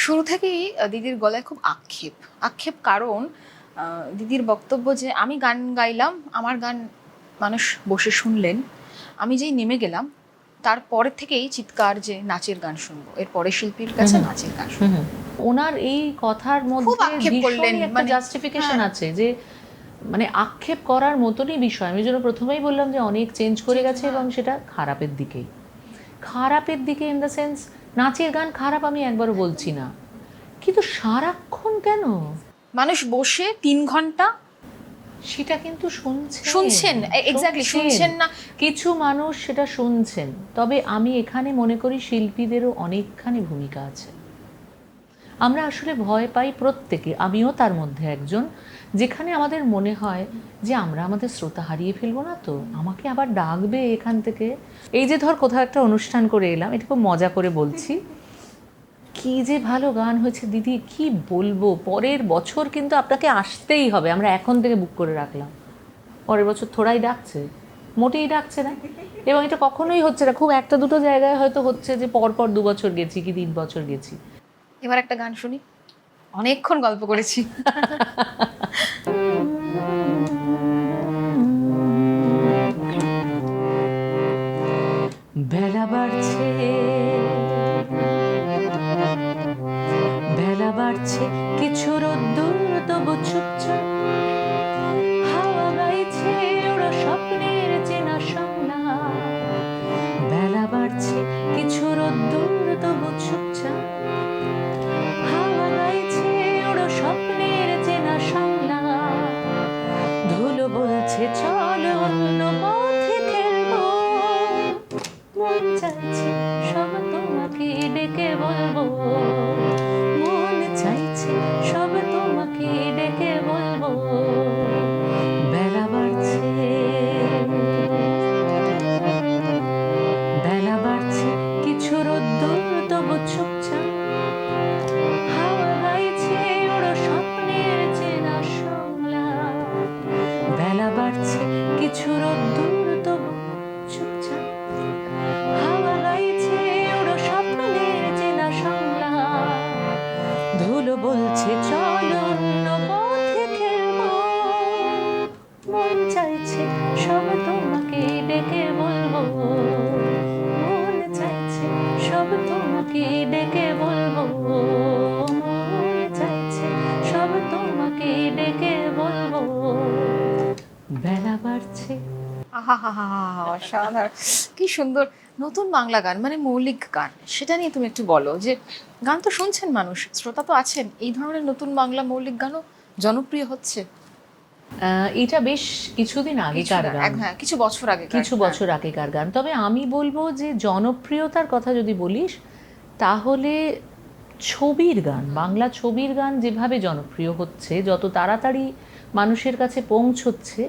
B: শুরু থেকেই দিদির গলায় খুব আক্ষেপ, কারণ দিদির বক্তব্য যে আমি গান গাইলাম, আমার গান মানুষ বসে শুনলেন, আমি যেই নেমে গেলাম তারপরে থেকেই চিৎকার যে নাচের গান শুনবো, এরপরে শিল্পীর কাছে নাচের গান শুনবো।
A: ওনার এই কথার মধ্যে ভীষণই একটা জাস্টিফিকেশন আছে, যে মানে আক্ষেপ করার মতনই বিষয়। আমি যেন প্রথমেই বললাম যে অনেক চেঞ্জ করে গেছে, এবং সেটা খারাপের দিকে ইন দ্য সেন্স, নাচের গান খারাপ আমি একবারও বলছি না, কিন্তু সারাক্ষণ কেন
B: মানুষ বসে 3 ঘন্টা
A: সেটা কিন্তু
B: শুনছেন, এক্স্যাক্টলি শুনছেন না।
A: কিছু মানুষ সেটা শুনছেন, তবে আমি এখানে মনে করি শিল্পীদেরও অনেকখানি ভূমিকা আছে। আমরা আসলে ভয় পাই প্রত্যেকে, আমিও তার মধ্যে একজন, যেখানে আমাদের মনে হয় যে আমরা আমাদের শ্রোতা হারিয়ে ফেলবো না তো, আমাকে আবার ডাকবে এখান থেকে। এই যে ধর কোথাও একটা অনুষ্ঠান করে এলাম, এটা খুব মজা করে বলছি, কি যে ভালো গান হয়েছে দিদি, কি বলবো, পরের বছর কিন্তু আপনাকে আসতেই হবে, আমরা এখন থেকে বুক করে রাখলাম। পরের বছর থোড়াই ডাকছে, মোটেই ডাকছে না। এবং এটা কখনোই হচ্ছে না, খুব একটা দুটো জায়গায় হয়তো হচ্ছে যে পরপর 2 বছর গেছি কি 3 বছর গেছি।
B: এবার একটা গান শুনি, অনেকক্ষণ গল্প করেছি।
A: বেলা বাড়ছে, বেলা বাড়ছে, কিছু রোদ্দুর তবু চুপচাপ, হাওয়া গাইছে ওরা স্বপ্নের চেনা সংলাপ। বেলা বাড়ছে, কিছু রোদ্দুর তবু চুপচাপ, হাওয়া গাইছে ওরা স্বপ্নের চেনা সংলাপ। ধুলো বলছে চলো অন্য পথে খেলবো, মন চাইছে সব তোমাকে ডেকে বলবো, মন চাইছে সব তোমাকে ডেকে বলবো। বেলা বাড়ছে, বেলা বাড়ছে, কিছু রোদ্দুর তবু চুপচাপ, হাওয়া গাইছে ওরা স্বপ্নের চেনা সংলাপ। বেলা বাড়ছে, কিছু রোদ্দুর তবু চুপচাপ, হাওয়া গাইছে ওরা স্বপ্নের চেনা সংলাপ। ধুলো বলছে বলছে চলো অন্য পথে খেলবো, মন চাইছে সব তোমাকে ডেকে বলবো, মন চাইছে সব তোমাকে ডেকে বলবো, মন চাইছে সব তোমাকে ডেকে বলবো। বেলা বাড়ছে।
B: অসাধারণ, কি সুন্দর নতুন বাংলা গান, মানে মৌলিক গান, সেটা নিয়ে তুমি একটু বলো। যে গান তো শুনছেন মানুষ, শ্রোতা তো আছেন, এই ধরনের নতুন বাংলা মৌলিক গানও জনপ্রিয় হচ্ছে।
A: এটা বেশ কিছুদিন আগেকার গান,
B: হ্যাঁ, কিছু বছর আগে,
A: কিছু বছর আগেকার গান। তবে আমি বলবো যে জনপ্রিয়তার কথা যদি বলিস, তাহলে ছবির গান, বাংলা ছবির গান যেভাবে জনপ্রিয় হচ্ছে, যত তাড়াতাড়ি মানুষের কাছে পৌঁছচ্ছে,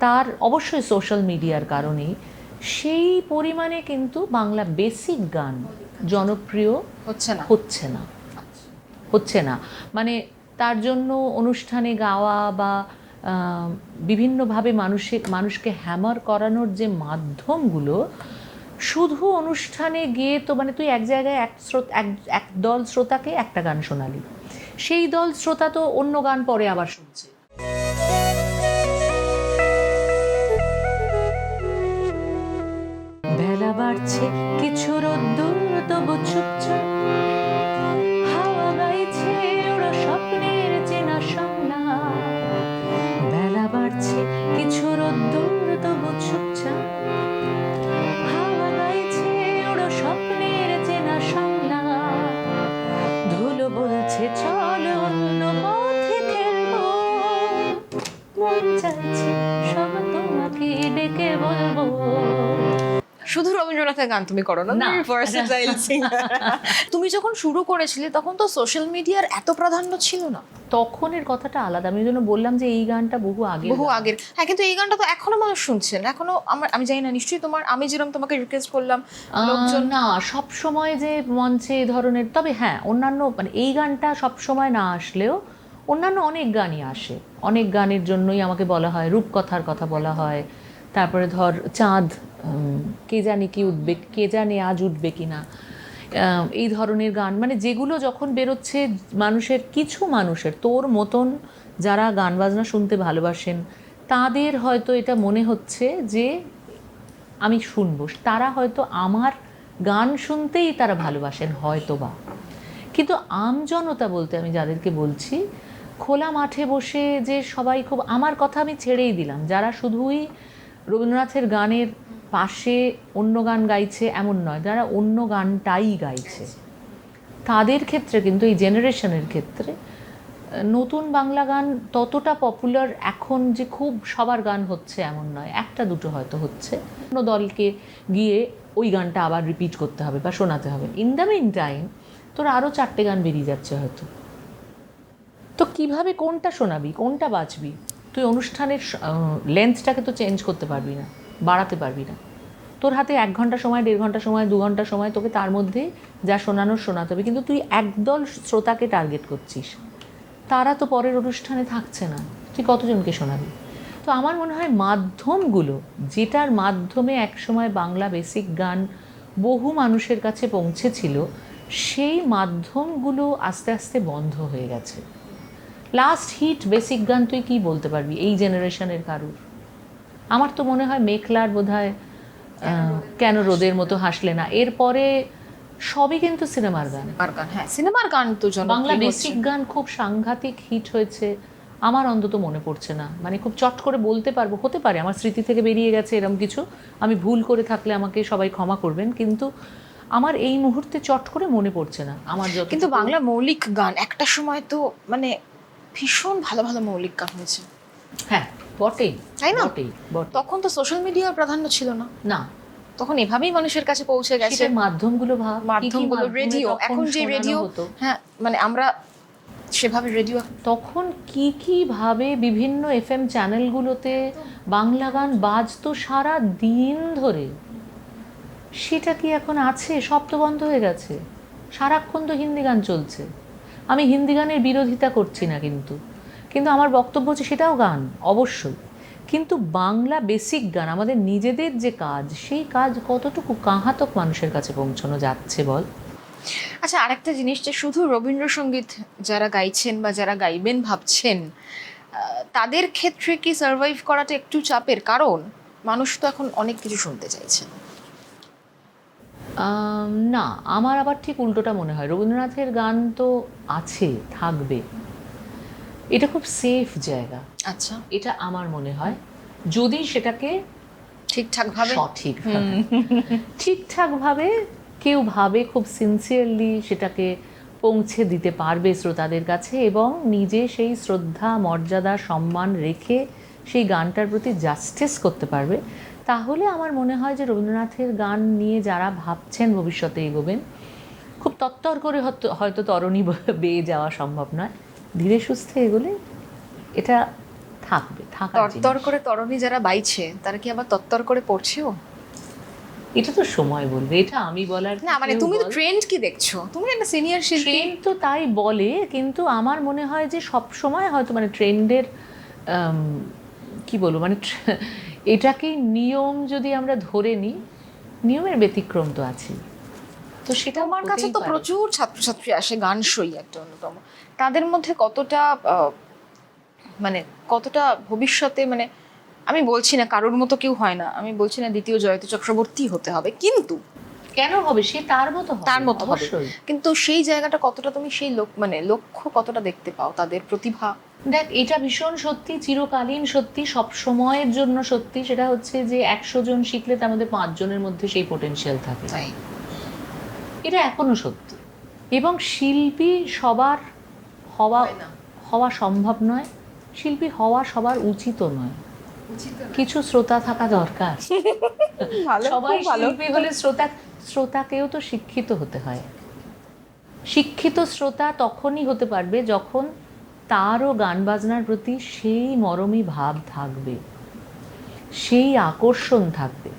A: তার অবশ্যই সোশ্যাল মিডিয়ার কারণেই, সেই পরিমাণে কিন্তু বাংলা বেসিক গান জনপ্রিয় হচ্ছে না। মানে তার জন্য অনুষ্ঠানে গাওয়া বা বিভিন্নভাবে মানুষকে হ্যামার করানোর যে মাধ্যমগুলো, শুধু অনুষ্ঠানে গিয়ে তো মানে তুই এক জায়গায় এক দল শ্রোতাকে একটা গান শোনালি, সেই দল শ্রোতা তো অন্য গান পরে আবার শুনছে। বেলা বাড়ছে, কিছু রোদ্দুর তবু চুপচাপ, হাওয়া গাইছে ওরা স্বপ্নের চেনা সংলাপ। বেলা বাড়ছে, কিছু রোদ্দুর তবু চুপচাপ, হাওয়া গাইছে ওরা স্বপ্নের চেনা সংলাপ। ধুলো বলছে চলো অন্য পথে খেলবো, মন চাইছে সব তোমাকে ডেকে বলবো।
B: শুধু রবীন্দ্রনাথের গান তুমি করো না, তুমি ভার্সেটাইল সিঙ্গার। তুমি যখন শুরু করেছিলে তখন তো সোশ্যাল মিডিয়ার এত প্রাধান্য ছিল না,
A: তখনের কথাটা আলাদা। আমি জন্য বললাম যে এই গানটা বহু আগের।
B: হ্যাঁ, কিন্তু এই গানটা তো এখনো মানুষ শুনছেন, এখনো আমি জানি না, নিশ্চয়ই আমি যেরকম তোমাকে রিকোয়েস্ট করলাম, লোকজন
A: না সব সময় যে মঞ্চে এই ধরনের, তবে হ্যাঁ অন্যান্য মানে এই গানটা সব সময় না আসলেও অন্যান্য অনেক গানই আসে। অনেক গানের জন্যই আমাকে বলা হয়, রূপকথার কথা বলা হয়, তারপরে ধর চাঁদ, কে জানে কি উঠবে, কে জানে আজ উঠবে কিনা, এই ধরনের গান, মানে যেগুলো যখন বেরোচ্ছে কিছু মানুষের তোর মতন যারা গান বাজনা শুনতে ভালোবাসেন, তাদের হয়তো এটা মনে হচ্ছে যে আমি শুনবো, তারা হয়তো আমার গান শুনতেই তারা ভালোবাসেন হয়তো বা। কিন্তু আমজনতা বলতে আমি যাদেরকে বলছি, খোলা মাঠে বসে যে সবাই খুব, আমার কথা আমি ছেড়েই দিলাম, যারা শুধুই রবীন্দ্রনাথের গানের পাশে অন্য গান গাইছে এমন নয়, যারা অন্য গানটাই গাইছে, তাদের ক্ষেত্রে কিন্তু এই জেনারেশনের ক্ষেত্রে নতুন বাংলা গান ততটা পপুলার এখন যে খুব সবার গান হচ্ছে এমন নয়, একটা দুটো হয়তো হচ্ছে। অন্য দলকে গিয়ে ওই গানটা আবার রিপিট করতে হবে বা শোনাতে হবে। ইন দ্য মিন টাইম তোর আরও 4টে গান বেরিয়ে যাচ্ছে হয়তো, তো কিভাবে কোনটা শোনাবি, কোনটা বাজবি? তুই অনুষ্ঠানের লেন্থটাকে তো চেঞ্জ করতে পারবি না, বাড়াতে পারবি না। তোর হাতে 1 ঘন্টা সময়, 1.5 ঘন্টা সময়, 2 ঘন্টা সময়, তোকে তার মধ্যে যা শোনানোর শোনাতে হবে। কিন্তু তুই একদল শ্রোতাকে টার্গেট করছিস, তারা তো পরের অনুষ্ঠানে থাকছে না, তুই কতজনকে শোনাবি? তো আমার মনে হয় মাধ্যমগুলো, যেটার মাধ্যমে একসময় বাংলা বেসিক গান বহু মানুষের কাছে পৌঁছেছিল, সেই মাধ্যমগুলো আস্তে আস্তে বন্ধ হয়ে গেছে। লাস্ট হিট বেসিক গান তুই কি বলতে পারবি এই জেনারেশনের কারুর? আমার তো মনে হয় মেঘলার বোধহয় কেন রোদের মতো হাসলে না, এরপরে সবই কিন্তু সিনেমার গান।
B: হ্যাঁ, সিনেমার গান তো
A: বাংলা বেসিক গান খুব সাংঘাতিক হিট হয়েছে আমার অন্তত মনে পড়ছে না, মানে খুব চট করে বলতে পারবো, হতে পারে আমার স্মৃতি থেকে বেরিয়ে গেছে এরকম কিছু, আমি ভুল করে থাকলে আমাকে সবাই ক্ষমা করবেন, কিন্তু আমার এই মুহূর্তে চট করে মনে পড়ছে না আমার যত।
B: কিন্তু বাংলা মৌলিক গান একটা সময় তো মানে ভীষণ ভালো ভালো মৌলিক গান হয়েছে।
A: হ্যাঁ বটেই,
B: তাই না?
A: বটেই।
B: তখন তো সোশ্যাল মিডিয়ার প্রাধান্য ছিল না,
A: না
B: তখন এভাবেই মানুষের কাছে পৌঁছে গেছে
A: মাধ্যমগুলো,
B: মাধ্যমগুলো, রেডিও, এখন যে রেডিও, হ্যাঁ মানে আমরা সেভাবে রেডিও,
A: তখন কি ভাবে বিভিন্ন FM চ্যানেলগুলোতে বাংলা গান বাজতো সারা দিন ধরে, সেটা কি এখন আছে? সব তো বন্ধ হয়ে গেছে, সারাক্ষণ তো হিন্দি গান চলছে। আমি হিন্দি গানের বিরোধিতা করছি না, কিন্তু আমার বক্তব্য হচ্ছে সেটাও গান অবশ্যই, কিন্তু বাংলা বেসিক গান, আমাদের নিজেদের যে কাজ, সেই কাজ কতটুকু কাহাতক মানুষের কাছে পৌঁছানো যাচ্ছে বল?
B: আচ্ছা, আরেকটা জিনিস, যে শুধু রবীন্দ্রসঙ্গীত যারা গাইছেন বা যারা গাইবেন ভাবছেন, তাদের ক্ষেত্রে কি সার্ভাইভ করাটা একটু চাপের? কারণ মানুষ তো এখন অনেক কিছু শুনতে চাইছে।
A: না, আমার আবার ঠিক উল্টোটা মনে হয়। রবীন্দ্রনাথের গান তো আছে, থাকবে, এটা খুব সেফ জায়গা।
B: আচ্ছা,
A: এটা আমার মনে হয়, যদি সেটাকে
B: ঠিকঠাকভাবে
A: ঠিকঠাকভাবে কেউ ভাবে, খুব সিনসিয়ারলি সেটাকে পৌঁছে দিতে পারবে শ্রোতাদের কাছে, এবং নিজে সেই শ্রদ্ধা, মর্যাদা, সম্মান রেখে সেই গানটার প্রতি জাস্টিস করতে পারবে, তাহলে আমার মনে হয় যে রবীন্দ্রনাথের গান নিয়ে যারা ভাবছেন ভবিষ্যতে এগোবেন, খুব তত্তর করে হয়তো তরণী বেয়ে যাওয়া সম্ভব নয়, ধীরে সুস্থে এগোলে এটা থাকবে, থাকার
B: তরতর
A: জিনিস।
B: করে তরণী যারা বাইছে তারা কি আবার তত্তর করে পড়ছেও?
A: এটা তো সময় বলবে, এটা আমি বলার
B: না, মানে তুমি তো ট্রেন্ড কি দেখছো, তুমি একটা সিনিয়র শিল্পী।
A: ট্রেন্ড তো তাই বলে, কিন্তু আমার মনে হয় যে সব সময় হয়তো মানে ট্রেন্ডের কি বলবো, মানে এটাকে নিয়ম যদি আমরা ধরে নিই, নিয়মের ব্যতিক্রম তো আছে, তো সেটা
B: আমার কাছে
A: হতেই
B: তো
A: পারে।
B: প্রচুর ছাত্রছাত্রী আসে, গান সই একটা অন্যতম। তাদের মধ্যে কতটা মানে কতটা ভবিষ্যতে, মানে আমি বলছি না কারোর মতো কেউ হয় না, আমি বলছি না দ্বিতীয় জয়তী চক্রবর্তী হতে হবে, কিন্তু
A: কেন হবে, সে তার মতো হবে,
B: তার মতো হবে,
A: অবশ্যই।
B: কিন্তু সেই জায়গাটা কতটা তুমি সেই মানে লক্ষ্য কতটা দেখতে পাও, তাদের প্রতিভা?
A: দেখ, এটা ভীষণ সত্যি, চিরকালীন সত্যি, সব সময়ের জন্য সত্যি, সেটা হচ্ছে যে 100 জন শিখলে তার মধ্যে 5 জনের মধ্যে সেই পোটেনশিয়াল থাকে,
B: তাই
A: এটা এখনো সত্যি। এবং শিল্পী সবার হওয়া
B: হয় না।
A: হওয়া সম্ভব নয়, শিল্পী হওয়া সবার উচিতও নয়, কিছু শ্রোতা থাকা দরকার। সবাই শিল্পী হলে শ্রোতাকেও তো শিক্ষিত হতে হয়। শিক্ষিত শ্রোতা তখনই হতে পারবে যখন তারও গান বাজনার প্রতি সেই মরমী ভাব থাকবে, সেই আকর্ষণ থাকবে।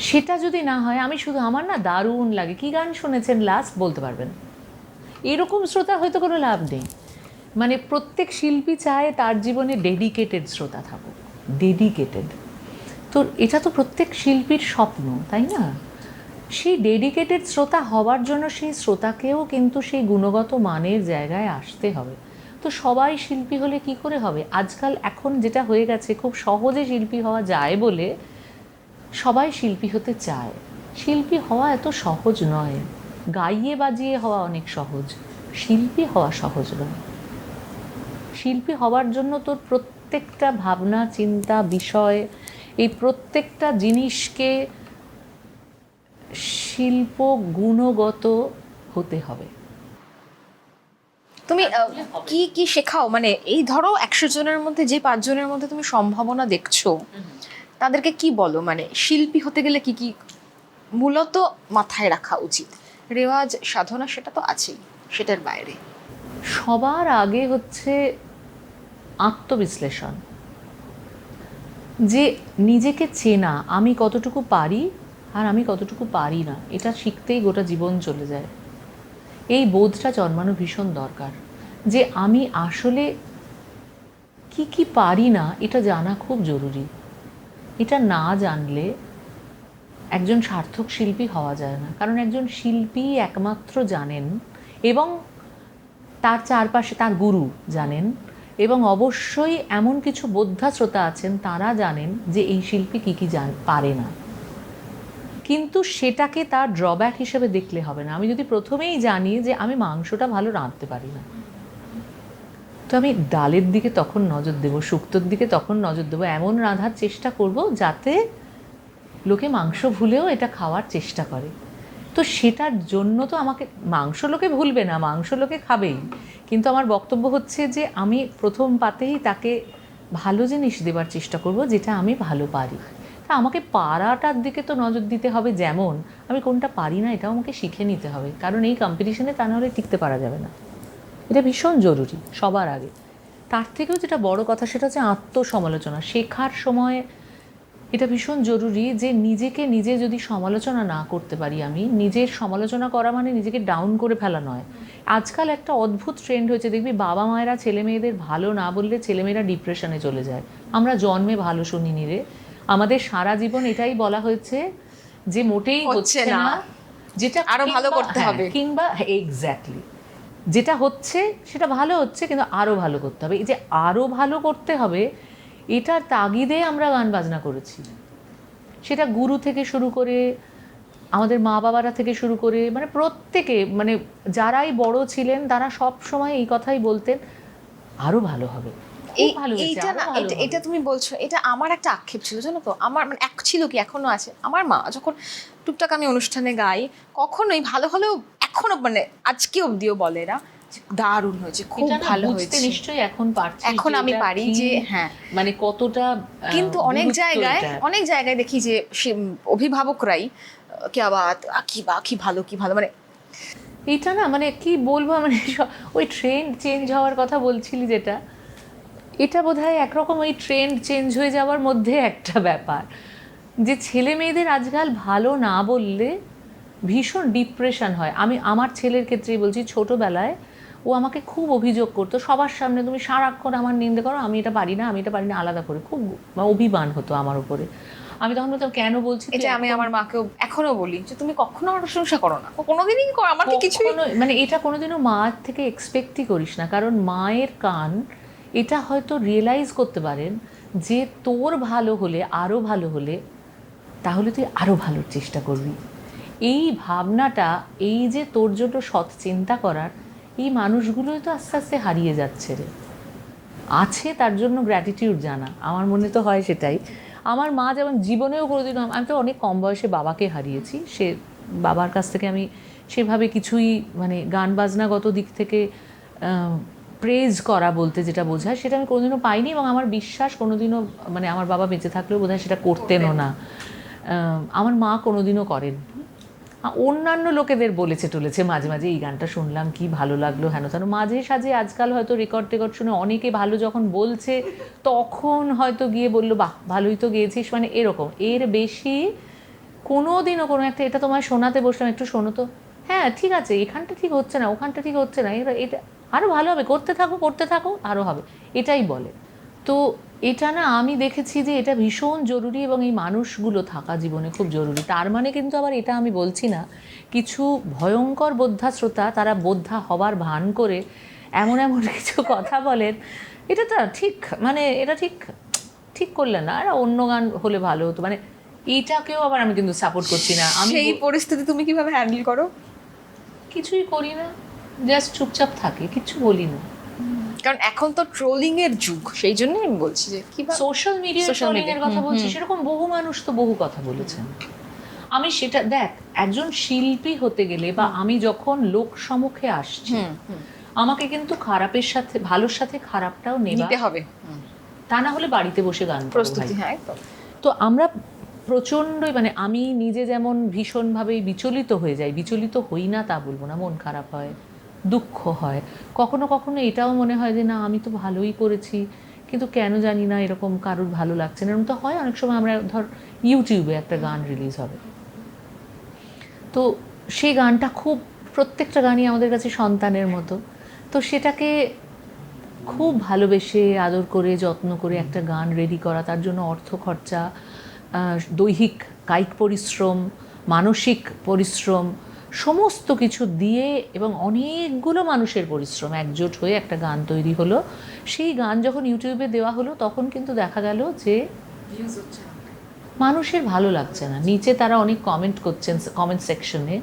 A: সেটা যদি না হয়, আমি শুধু আমার না দারুণ লাগে, কি গান শুনেছেন লাস্ট বলতে পারবেন, এরকম শ্রোতা হয়তো কোনো লাভ নেই। মানে প্রত্যেক শিল্পী চায় তার জীবনে ডেডিকেটেড শ্রোতা থাকুক, ডেডিকেটেড। তো এটা তো প্রত্যেক শিল্পীর স্বপ্ন, তাই না? সেই ডেডিকেটেড শ্রোতা হওয়ার জন্য সেই শ্রোতাকেও কিন্তু সেই গুণগত মানের জায়গায় আসতে হবে। তো সবাই শিল্পী হলে কি করে হবে? আজকাল এখন যেটা হয়ে গেছে, খুব সহজে শিল্পী হওয়া যায় বলে সবাই শিল্পী হতে চায়। শিল্পী হওয়া এত সহজ নয়, গাইয়ে বাজিয়ে হওয়া অনেক সহজ, শিল্পী হওয়া সহজ নয়। শিল্পী হওয়ার জন্য তোর প্রত্যেকটা ভাবনা, চিন্তা, বিষয়, এই প্রত্যেকটা জিনিসকে শিল্প গুণগত হতে হবে।
B: তুমি কি কি শেখাও, মানে এই ধরো 100 জনের মধ্যে যে 5 জনের মধ্যে তুমি সম্ভাবনা দেখছো, তাদেরকে কি বলো, মানে শিল্পী হতে গেলে কি কি মূলত মাথায় রাখা উচিত? রেওয়াজ, সাধনা সেটা তো আছেই, সেটার বাইরে
A: সবার আগে হচ্ছে আত্মবিশ্লেষণ, যে নিজেকে চেনা, আমি কতটুকু পারি আর আমি কতটুকু পারি না, এটা শিখতেই গোটা জীবন চলে যায়। এই বোধটা জন্মানো ভীষণ দরকার, যে আমি আসলে কি কি পারি না এটা জানা খুব জরুরি। এটা না জানলে একজন সার্থক শিল্পী হওয়া যায় না, কারণ একজন শিল্পী একমাত্র জানেন, এবং তার চারপাশে তার গুরু জানেন, এবং অবশ্যই এমন কিছু বোদ্ধা শ্রোতা আছেন, তারা জানেন যে এই শিল্পী কী কী পারে না। কিন্তু সেটাকে তার ড্রব্যাক হিসেবে দেখলে হবে না। আমি যদি প্রথমেই জানি যে আমি মাংসটা ভালো রাঁধতে পারি না, তো আমি ডালের দিকে তখন নজর দেবো, শুক্তোর দিকে তখন নজর দেবো, এমন রাঁধার চেষ্টা করব যাতে লোকে মাংস ভুলেও এটা খাওয়ার চেষ্টা করে। তো সেটার জন্য তো আমাকে, মাংস লোকে ভুলবে না, মাংস লোকে খাবেই, কিন্তু আমার বক্তব্য হচ্ছে যে আমি প্রথম পাতেই তাকে ভালো জিনিস দেবার চেষ্টা করব যেটা আমি ভালো পারি। তা আমাকে পারাটার দিকে তো নজর দিতে হবে, যেমন আমি কোনটা পারি না এটাও আমাকে শিখে নিতে হবে, কারণ এই কম্পিটিশনে তা নাহলে টিকতে পারা যাবে না। এটা ভীষণ জরুরি সবার আগে। তার থেকেও যেটা বড় কথা, সেটা হচ্ছে আত্মসমালোচনা। শেখার সময় এটা ভীষণ জরুরি যে নিজেকে নিজে যদি সমালোচনা না করতে পারি, আমি নিজের সমালোচনা করা মানে নিজেকে ডাউন করে ফেলা নয়। আজকাল একটা অদ্ভুত ট্রেন্ড হয়েছে, দেখবি বাবা মায়েরা ছেলে মেয়েদের ভালো না বললে ছেলেমেয়েরা ডিপ্রেশনে চলে যায়। আমরা জন্মে ভালো শুনিনি রে, আমাদের সারা জীবন এটাই বলা হয়েছে যে মোটেই হচ্ছে না, যেটা
B: আরো ভালো করতে হবে।
A: কিংবা এক্স্যাক্টলি যেটা হচ্ছে সেটা ভালো হচ্ছে, কিন্তু আরো ভালো করতে হবে। এই যে আরো ভালো করতে হবে, এটার তাগিদে আমরা গান বাজনা করেছি। সেটা গুরু থেকে শুরু করে আমাদের মা বাবারা থেকে শুরু করে মানে প্রত্যেকে, মানে যারাই বড় ছিলেন তারা সব সময় এই কথাই বলতেন, আরো ভালো হবে, খুব ভালো হয়েছে,
B: এইটা
A: আরো
B: না,
A: ভালো
B: এটা
A: হবে।
B: তুমি বলছো, এটা আমার একটা আক্ষেপ ছিল, জানো তো। আমার মানে এক ছিল কি, এখনো আছে, আমার মা যখন টুকটাক আমি অনুষ্ঠানে গাই, কখনোই ভালো হলেও এখনো মানে আজকে অবধিও বলে এরা যে দারুণ হয়েছে, খুব
A: এটা না
B: ভালো
A: বুঝতে
B: হয়েছে।
A: নিশ্চয়ই এখন পারছি,
B: এখন
A: যে
B: আমি
A: এটা
B: পারি
A: কি,
B: যে হ্যাঁ,
A: মানে কতটা
B: কিন্তু অনেক
A: গুরুত্ব
B: জায়গায়
A: এটার।
B: অনেক জায়গায় দেখি যে অভিভাবকরাই কি আবার কি ভালো কি ভালো, মানে
A: এটা না মানে কি বলবো, মানে ওই ট্রেন্ড চেঞ্জ হওয়ার কথা বলছিলি যেটা, এটা বোধহয় একরকম ওই ট্রেন্ড চেঞ্জ হয়ে যাওয়ার মধ্যে একটা ব্যাপার, যে ছেলে মেয়েদের আজকাল ভালো না বললে ভীষণ ডিপ্রেশন হয়। আমি আমার ছেলের ক্ষেত্রেই বলছি, ছোটোবেলায় ও আমাকে খুব অভিযোগ করতো সবার সামনে, তুমি সারাক্ষণ আমার নিন্দে করো, আমি এটা পারি না, আমি এটা পারি না, আলাদা করে খুব অভিমান হতো আমার উপরে। আমি তখন বলতাম, কেন বলছি তুই
B: এটা আমি
A: এখন?
B: আমার মাকেও এখনো বলি যে তুমি কখনো আমার প্রশংসা করো না, কোনোদিনই করো, আমার কি কিছুই
A: কখনোই, মানে এটা কোনোদিনও মার থেকে এক্সপেক্টই করিস না, কারণ মায়ের কান এটা হয়তো রিয়েলাইজ করতে পারেন যে তোর ভালো হলে, আরও ভালো হলে, তাহলে তুই আরও ভালোর চেষ্টা করবি। এই ভাবনাটা, এই যে তোর জন্য সৎ চিন্তা করার, এই মানুষগুলোই তো আস্তে আস্তে হারিয়ে যাচ্ছে রে। আছে তার জন্য গ্র্যাটিটিউড জানা, আমার মনে তো হয় সেটাই। আমার মা যেমন জীবনেও কোনোদিনও, আমি তো অনেক কম বয়সে বাবাকে হারিয়েছি, সে বাবার কাছ থেকে আমি সেভাবে কিছুই, মানে গান বাজনাগত দিক থেকে প্রেজ করা বলতে যেটা বোঝায় সেটা আমি কোনোদিনও পাইনি, এবং আমার বিশ্বাস কোনোদিনও, মানে আমার বাবা বেঁচে থাকলেও বোধহয় সেটা করতেনও না। আমার মা কোনোদিনও করেন। অন্যান্য লোকেদের বলেছে টলেছে মাঝে মাঝে, এই গানটা শুনলাম কি ভালো লাগলো, হেন তেন, মাঝে সাঝে আজকাল হয়তো রেকর্ড টেকর্ড শুনে অনেকে ভালো যখন বলছে তখন হয়তো গিয়ে বললো বাহ ভালোই তো গেয়েছিস, মানে এরকম। এর বেশি কোনো দিনও কোনো একটা, এটা তোমায় শোনাতে বসলাম, একটু শোনো তো, হ্যাঁ ঠিক আছে, এখানটা ঠিক হচ্ছে না, ওখানটা ঠিক হচ্ছে না, এটা এটা আরও ভালো হবে, করতে থাকো আরও হবে, এটাই বলে। তো এটা না আমি দেখেছি যে এটা ভীষণ জরুরি, এবং এই মানুষগুলো থাকা জীবনে খুব জরুরি। তার মানে কিন্তু আবার এটা আমি বলছি না, কিছু ভয়ঙ্কর বোদ্ধা শ্রোতা তারা বোদ্ধা হবার ভান করে এমন এমন কিছু কথা বলেন, এটা তো ঠিক, মানে এটা ঠিক ঠিক করলে না, আর অন্য গান হলে ভালো হতো, মানে এইটাকেও আবার আমি কিন্তু সাপোর্ট করছি না। আমি
B: সেই পরিস্থিতি তুমি কিভাবে হ্যান্ডেল করো?
A: কিছুই করি না, জাস্ট চুপচাপ থাকি, কিচ্ছু বলি না।
B: কারণ এখন তো ট্রোলিং এর যুগ, সেই জন্যই আমি বলছি যে কিভাবে
A: সোশ্যাল মিডিয়া ট্রোলিং এর কথা বলছি, সেরকম বহু মানুষ তো বহু কথা বলেছেন। আমি সেটা দেখ, একজন শিল্পী হতে গেলে বা আমি যখন লোক সম্মুখে আসছি, আমাকে কিন্তু খারাপের সাথে ভালোর সাথে খারাপটাও
B: নিতে হবে,
A: তা না হলে বাড়িতে বসে গান করো
B: প্রস্তুতি।
A: ভাই।
B: হ্যাঁ, একদম।
A: তো আমরা প্রচণ্ডই, মানে আমি নিজে যেমন ভীষণভাবেই বিচলিত হয়ে যাই, বিচলিত হই না তা বলবো না, মন খারাপ হয়, দুঃখ হয়, কখনো কখনো এটাও মনে হয় যে না আমি তো ভালোই করেছি, কিন্তু কেন জানি না এরকম কারোর ভালো লাগছে না, এরকম তো হয় অনেক সময়। আমরা ধর ইউটিউবে একটা গান রিলিজ হবে, তো সেই গানটা খুব, প্রত্যেকটা গানই আমাদের কাছে সন্তানের মতো, তো সেটাকে খুব ভালোবেসে আদর করে যত্ন করে একটা গান রেডি করা, তার জন্য অর্থ খরচা, দৈহিক কায়িক পরিশ্রম, মানসিক পরিশ্রম, সমস্ত কিছু দিয়ে এবং অনেকগুলো মানুষের পরিশ্রম একজোট হয়ে একটা গান তৈরি হলো। সেই গান যখন ইউটিউবে দেওয়া হলো তখন কিন্তু দেখা গেল যে মানুষের ভালো লাগছে না। নিচে তারা অনেক কমেন্ট করছেন কমেন্ট সেকশনে,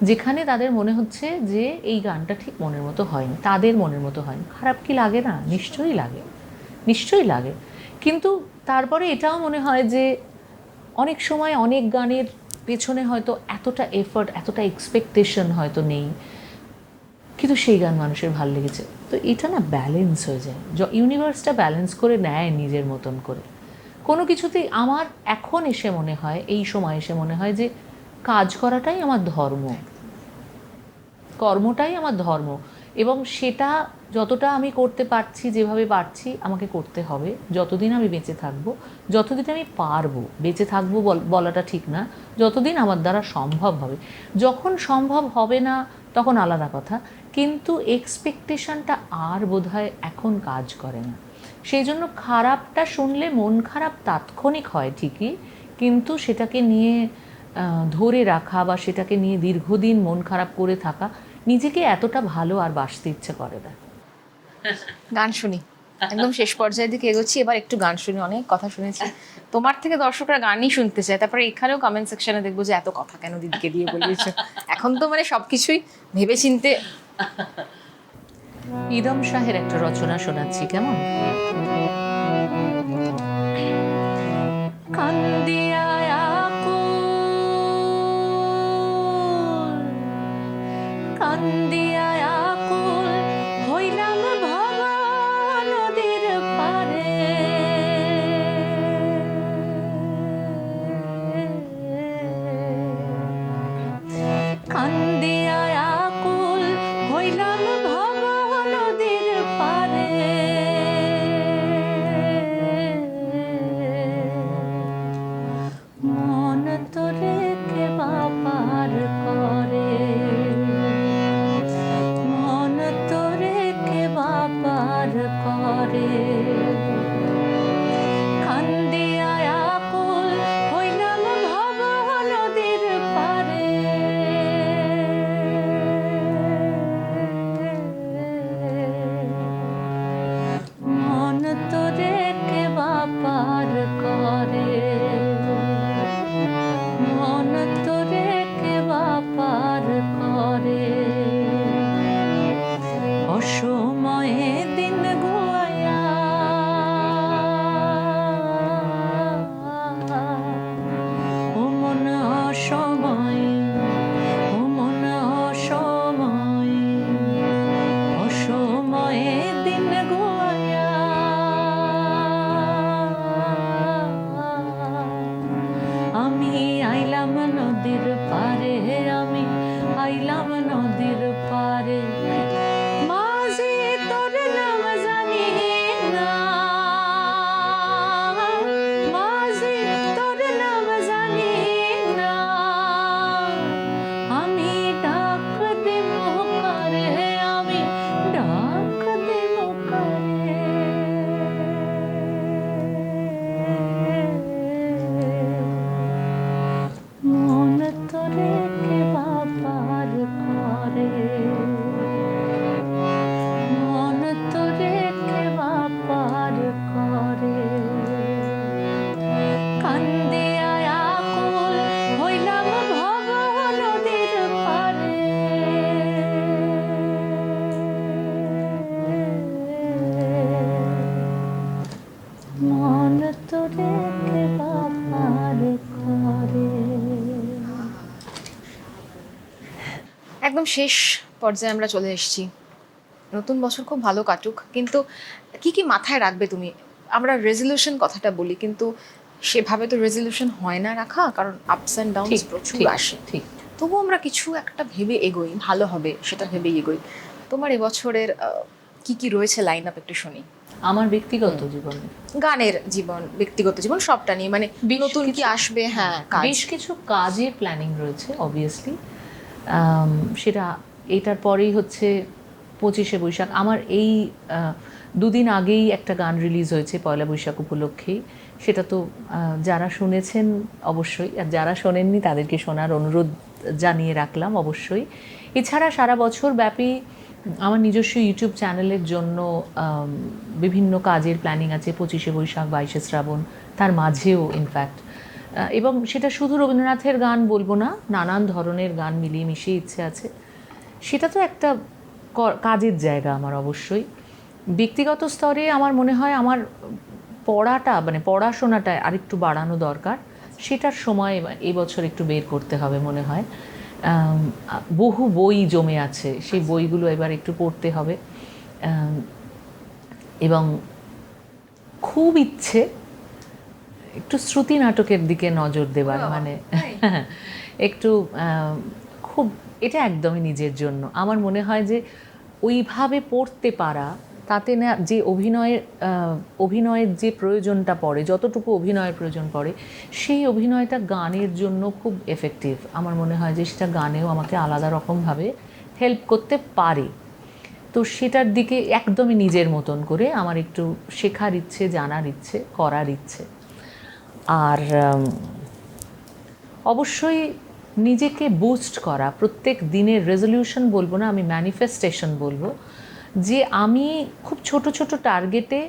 A: যেখানে তাদের মনে হচ্ছে যে এই গানটা ঠিক মনের মতো হয়নি, তাদের মনের মতো হয়নি। খারাপ কি লাগে না? নিশ্চয়ই লাগে, নিশ্চয়ই লাগে। কিন্তু তারপরে এটাও মনে হয় যে অনেক সময় অনেক গানের পেছনে হয়তো এতটা এফর্ট, এতটা এক্সপেকটেশন হয়তো নেই, কিন্তু সেই গান মানুষের ভালো লেগেছে। তো এটা না ব্যালেন্স হয়ে যায়, ইউনিভার্সটা ব্যালেন্স করে নেয় নিজের মতন করে। কোনো কিছুতেই আমার এখন এসে মনে হয়, এই সময় এসে মনে হয় যে কাজ করাটাই আমার ধর্ম, কর্মটাই আমার ধর্ম, এবং সেটা যতটা আমি করতে পারছি, যেভাবে পারছি আমাকে করতে হবে, যতদিন আমি বেঁচে থাকবো, যতদিন আমি পারবো। বেঁচে থাকবো বলাটা ঠিক না, যতদিন আমার দ্বারা সম্ভব হবে। যখন সম্ভব হবে না তখন আলাদা কথা, কিন্তু এক্সপেকটেশনটা আর বোধহয় এখন কাজ করে না। সেই জন্য খারাপটা শুনলে মন খারাপ তাৎক্ষণিক হয় ঠিকই, কিন্তু সেটাকে নিয়ে ধরে রাখা বা সেটাকে নিয়ে দীর্ঘদিন মন খারাপ করে থাকা নিজেকে এতটা ভালো আর বাসতে ইচ্ছে করে না।
B: গান শুনি, একদম শেষ পর্যায়ের দিকে এগোচ্ছি, এবার একটু গান শুনি। অনেক কথা শুনেছি, তোমার থেকে দর্শকরা গানই শুনতে চায়। তারপরে এখানেও কমেন্ট সেকশনে দেখবো যে এত কথা কেন দিদিকে দিয়ে বলিয়েছো। এখন তো মানে সবকিছুই ভেবে চিনতে।
A: ইদম শাহের একটা রচনা শোনাচ্ছি, কেমন? কান্দিয়া আকুল, কান্দিয়া আকুল হইলাম ভবা নদীর পারে, কান্দিয়া আকুল হইলাম ভবা নদীর পারে, মন তোরে কে বাপার করে, মন তোরে কে বাপার করে, কান্দিয়া আকুল হইলাম ভবা নদীর পারে, মন তোরে কে বাপার করে, মন তোরে কে বাপার করে, অসময়ে দিন গোয়া, ও মন অসময়, ও মন অসময়, অসময়ে দিন গোয়া, আমি আইলাম নদীর পারে, আমি আইলাম নদীর পারে, মাঝি তোর নাম জানি না, মাঝি তোর নাম জানি না, আমি ডাক দেব কারে, আমি ডাক দেব কারে, মন তোরে কে বাপার করে, মন তোরে কে বাপার করে, কান্দিয়া আকুল হইলাম ভবা নদীর পারে, মন তোরে কে বাপার করে।
B: একদম শেষ পর্যায়ে আমরা চলে এসেছি। নতুন বছর খুব ভালো কাটুক, কিন্তু কি কি মাথায় রাখবে তুমি? আমরা রেজলিউশন কথাটা বলি, কিন্তু সেভাবে তো রেজলিউশন হয় না রাখা, কারণ আপস অ্যান্ড ডাউনস প্রচুর আসে।
A: ঠিক,
B: তবু আমরা কিছু একটা ভেবে এগোই, ভালো হবে সেটা ভেবেই এগোই। তোমার এবছরের কি কি রয়েছে লাইন আপ একটু শুনি।
A: আমার ব্যক্তিগত জীবনে,
B: গানের জীবন, ব্যক্তিগত জীবন সবটা নিয়ে, মানে নতুন কি আসবে? হ্যাঁ,
A: বেশ কিছু কাজের প্ল্যানিং রয়েছে অবভিয়াসলি। সেটা এটার পরেই হচ্ছে 25শে বৈশাখ। আমার এই দুদিন আগেই একটা গান রিলিজ হয়েছে পয়লা বৈশাখ উপলক্ষেই। সেটা তো যারা শুনেছেন অবশ্যই, আর যারা শোনেননি তাদেরকে শোনার অনুরোধ জানিয়ে রাখলাম অবশ্যই। এছাড়া সারা বছর ব্যাপী আমার নিজস্ব ইউটিউব চ্যানেলের জন্য বিভিন্ন কাজের প্ল্যানিং আছে, 25শে বৈশাখ, 22শে শ্রাবণ, তার মাঝেও ইনফ্যাক্ট। এবং সেটা শুধু রবীন্দ্রনাথের গান বলবো না, নানান ধরনের গান মিলিয়ে মিশিয়ে ইচ্ছে আছে। সেটা তো একটা কাজের জায়গা আমার অবশ্যই। ব্যক্তিগত স্তরে আমার মনে হয় আমার পড়াটা, মানে পড়াশোনাটা আরেকটু বাড়ানো দরকার। সেটার সময় এবছর একটু বের করতে হবে মনে হয়। বহু বই জমে আছে, সেই বইগুলো এবার একটু পড়তে হবে। এবং খুব ইচ্ছে একটু শ্রুতি নাটকের দিকে নজর দেবার, মানে একটু খুব, এটা একদমই নিজের জন্য। আমার মনে হয় যে ওইভাবে পড়তে পারা, তাতে না যে অভিনয়ের যে প্রয়োজনটা পড়ে, যতটুকু অভিনয়ের প্রয়োজন পড়ে, সেই অভিনয়টা গানের জন্য খুব এফেক্টিভ। আমার মনে হয় যে সেটা গানেও আমাকে আলাদা রকমভাবে হেল্প করতে পারে। তো সেটার দিকে একদমই নিজের মতন করে আমার একটু শেখার ইচ্ছে, জানার ইচ্ছে, করার ইচ্ছে। আর অবশ্যই নিজেকে বুস্ট করা, প্রত্যেক দিনের রেজলিউশন বলবো না, আমি ম্যানিফেস্টেশন বলবো, যে আমি খুব ছোট ছোট টার্গেটে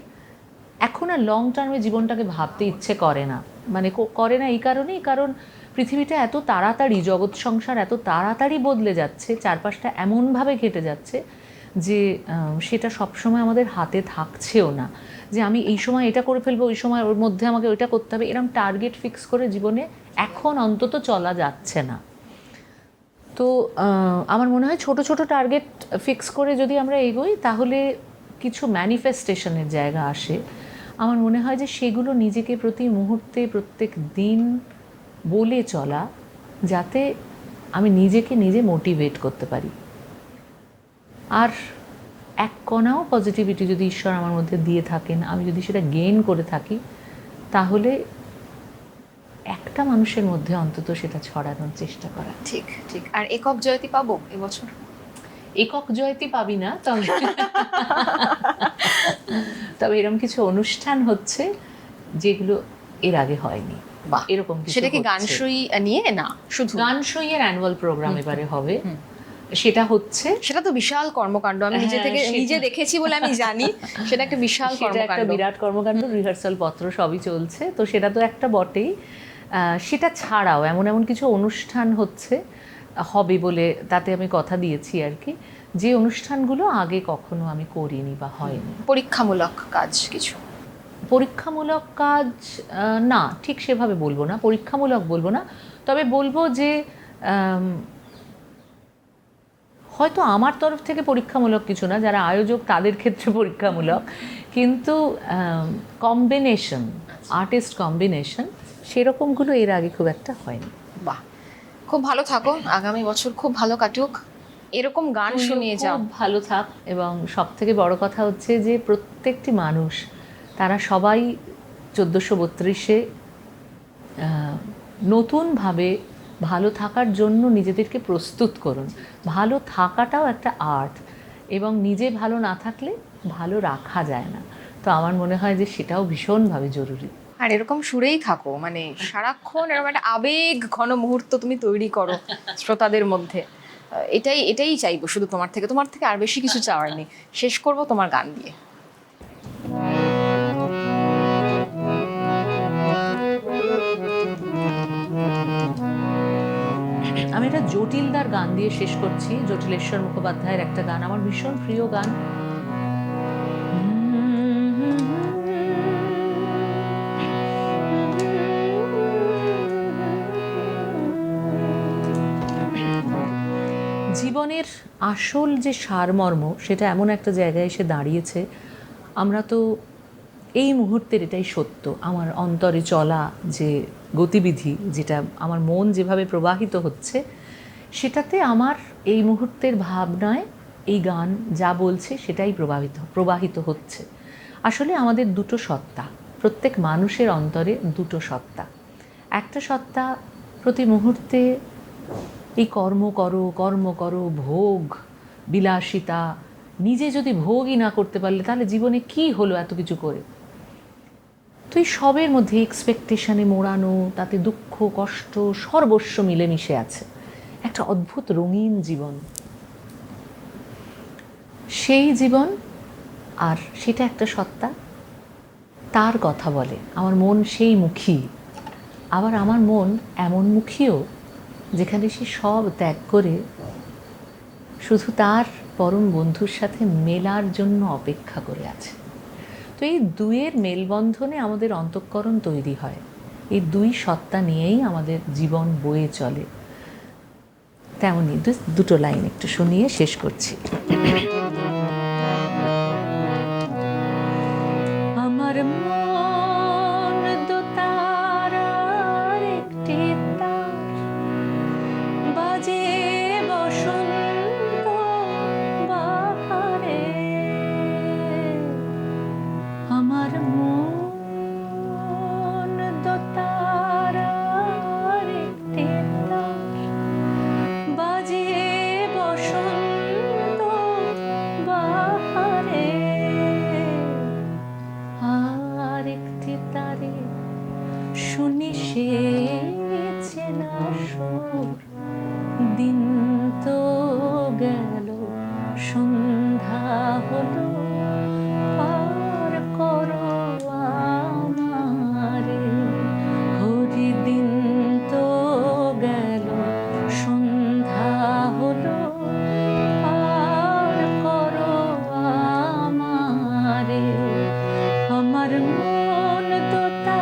A: এখন আর লং টার্মে জীবনটাকে ভাবতে ইচ্ছে করে না। মানে করে না এই কারণেই, কারণ পৃথিবীটা এত তাড়াতাড়ি, জগৎ সংসার এত তাড়াতাড়ি বদলে যাচ্ছে, চারপাশটা এমনভাবে ঘেটে যাচ্ছে যে সেটা সবসময় আমাদের হাতে থাকছেও না, যে আমি এই সময় এটা করে ফেলবো, ওই সময় ওর মধ্যে আমাকে ওইটা করতে হবে, এরকম টার্গেট ফিক্স করে জীবনে এখন অন্তত চলা যাচ্ছে না। তো আমার মনে হয় ছোট ছোট টার্গেট ফিক্স করে যদি আমরা এগোই তাহলে কিছু ম্যানিফেস্টেশনের জায়গা আসে। আমার মনে হয় যে সেগুলো নিজেকে প্রতি মুহূর্তে প্রত্যেক দিন বলে চলা, যাতে আমি নিজেকে নিজে মোটিভেট করতে পারি। আর এক কণাও পজিটিভিটি যদি ঈশ্বর আমার মধ্যে দিয়ে থাকেন, আমি যদি সেটা গেইন করে থাকি, তাহলে একটা মানুষের মধ্যে অন্তত সেটা ছড়ানোর চেষ্টা করা।
B: ঠিক ঠিক। আর একক জয়তী পাবো এবছর?
A: একক জয়তী পাবি না, তবে তবে এরকম কিছু অনুষ্ঠান হচ্ছে যেগুলো এর আগে হয়নি।
B: বাহ,
A: এরকম কিছু
B: সেটা কি
A: হচ্ছে।
B: গানসই নিয়ে? না, শুধু
A: গানসইয়ের অ্যানুয়াল প্রোগ্রাম এবারে হবে, সেটা হচ্ছে,
B: সেটা তো বিশাল কর্মকাণ্ড। আমি নিজে থেকে নিজে দেখেছি বলে আমি জানি সেটা একটা বিশাল
A: সেটা একটা
B: কর্মকাণ্ড।
A: বিরাট কর্মকাণ্ড, রিহার্সাল পত্র সবই চলছে, তো সেটা তো একটা বটেই। সেটা ছাড়াও এমন এমন কিছু অনুষ্ঠান হচ্ছে, হবে বলে তাতে আমি কথা দিয়েছি আর কি, যে অনুষ্ঠানগুলো আগে কখনো আমি করিনি বা হয়নি।
B: পরীক্ষামূলক কাজ কিছু?
A: পরীক্ষামূলক কাজ না, ঠিক সেভাবে বলবো না, পরীক্ষামূলক বলবো না, তবে বলবো যে হয়তো আমার তরফ থেকে পরীক্ষামূলক কিছু না, যারা আয়োজক তাদের ক্ষেত্রে পরীক্ষামূলক, কিন্তু কম্বিনেশন, আর্টিস্ট কম্বিনেশন সেরকমগুলো এর আগে খুব একটা হয়নি।
B: বাহ, খুব ভালো থাকো, আগামী বছর খুব ভালো কাটুক, এরকম গান শুনিয়ে যাও।
A: খুব ভালো থাক, এবং সব থেকে বড় কথা হচ্ছে যে প্রত্যেকটি মানুষ, তারা সবাই 1432-এ নতুনভাবে ভালো থাকার জন্য নিজেদেরকে প্রস্তুত করুন। ভালো থাকাটাও একটা আর্ট, এবং নিজে ভালো না থাকলে ভালো রাখা যায় না। তো আমার মনে হয় যে সেটাও ভীষণভাবে জরুরি।
B: আর এরকম সুরেই থাকো, মানে সারাক্ষণ এরকম একটা আবেগ ঘন মুহূর্ত তুমি তৈরি করো শ্রোতাদের মধ্যে। এটাই এটাই চাইবো শুধু তোমার থেকে, তোমার থেকে আর বেশি কিছু চাওয়ার নেই। শেষ করবো তোমার গান দিয়ে।
A: আমি একটা জটিলদার গান দিয়ে শেষ করছি, জটিলেশ্বর মুখোপাধ্যায়ের একটা গান, আমার ভীষণ প্রিয় গান। জীবনের আসল যে সারমর্ম, সেটা এমন একটা জায়গায় এসে দাঁড়িয়েছে, আমরা তো এই মুহূর্তের এটাই সত্য, আমার অন্তরে চলা যে গতিবিধি, যেটা আমার মন যেভাবে প্রবাহিত হচ্ছে, সেটাতে আমার এই মুহূর্তের ভাবনায় এই গান যা বলছে সেটাই প্রবাহিত হচ্ছে। আসলে আমাদের দুটো সত্তা, প্রত্যেক মানুষের অন্তরে দুটো সত্তা। একটা সত্তা প্রতি মুহূর্তে এই কর্ম করো, ভোগ বিলাসিতা, নিজে যদি ভোগই না করতে পারলে তাহলে জীবনে কি হলো এত কিছু করে। তো এই সবের মধ্যে এক্সপেকটেশনে মোড়ানো, তাতে দুঃখ কষ্ট সর্বস্ব মিলেমিশে আছে, একটা অদ্ভুত রঙিন জীবন, সেই জীবন। আর সেটা একটা সত্তা, তার কথা বলে আমার মন সেই মুখী। আবার আমার মন এমন মুখীও যেখানে সে সব ত্যাগ করে শুধু তার পরম বন্ধুর সাথে মেলার জন্য অপেক্ষা করে আছে। তো এই দুইয়ের মেলবন্ধনে আমাদের অন্তঃকরণ তৈরি হয়, এই দুই সত্তা নিয়েই আমাদের জীবন বয়ে চলে। তেমনই দুটো লাইন একটু শুনিয়ে শেষ করছি। আমার মন দোতারার একটি তার, বাজে বসন্ত বাহারে। আমার মন দোতারার একটি তার, বাজে বসন্ত বাহারে। আর আমার মন তো তা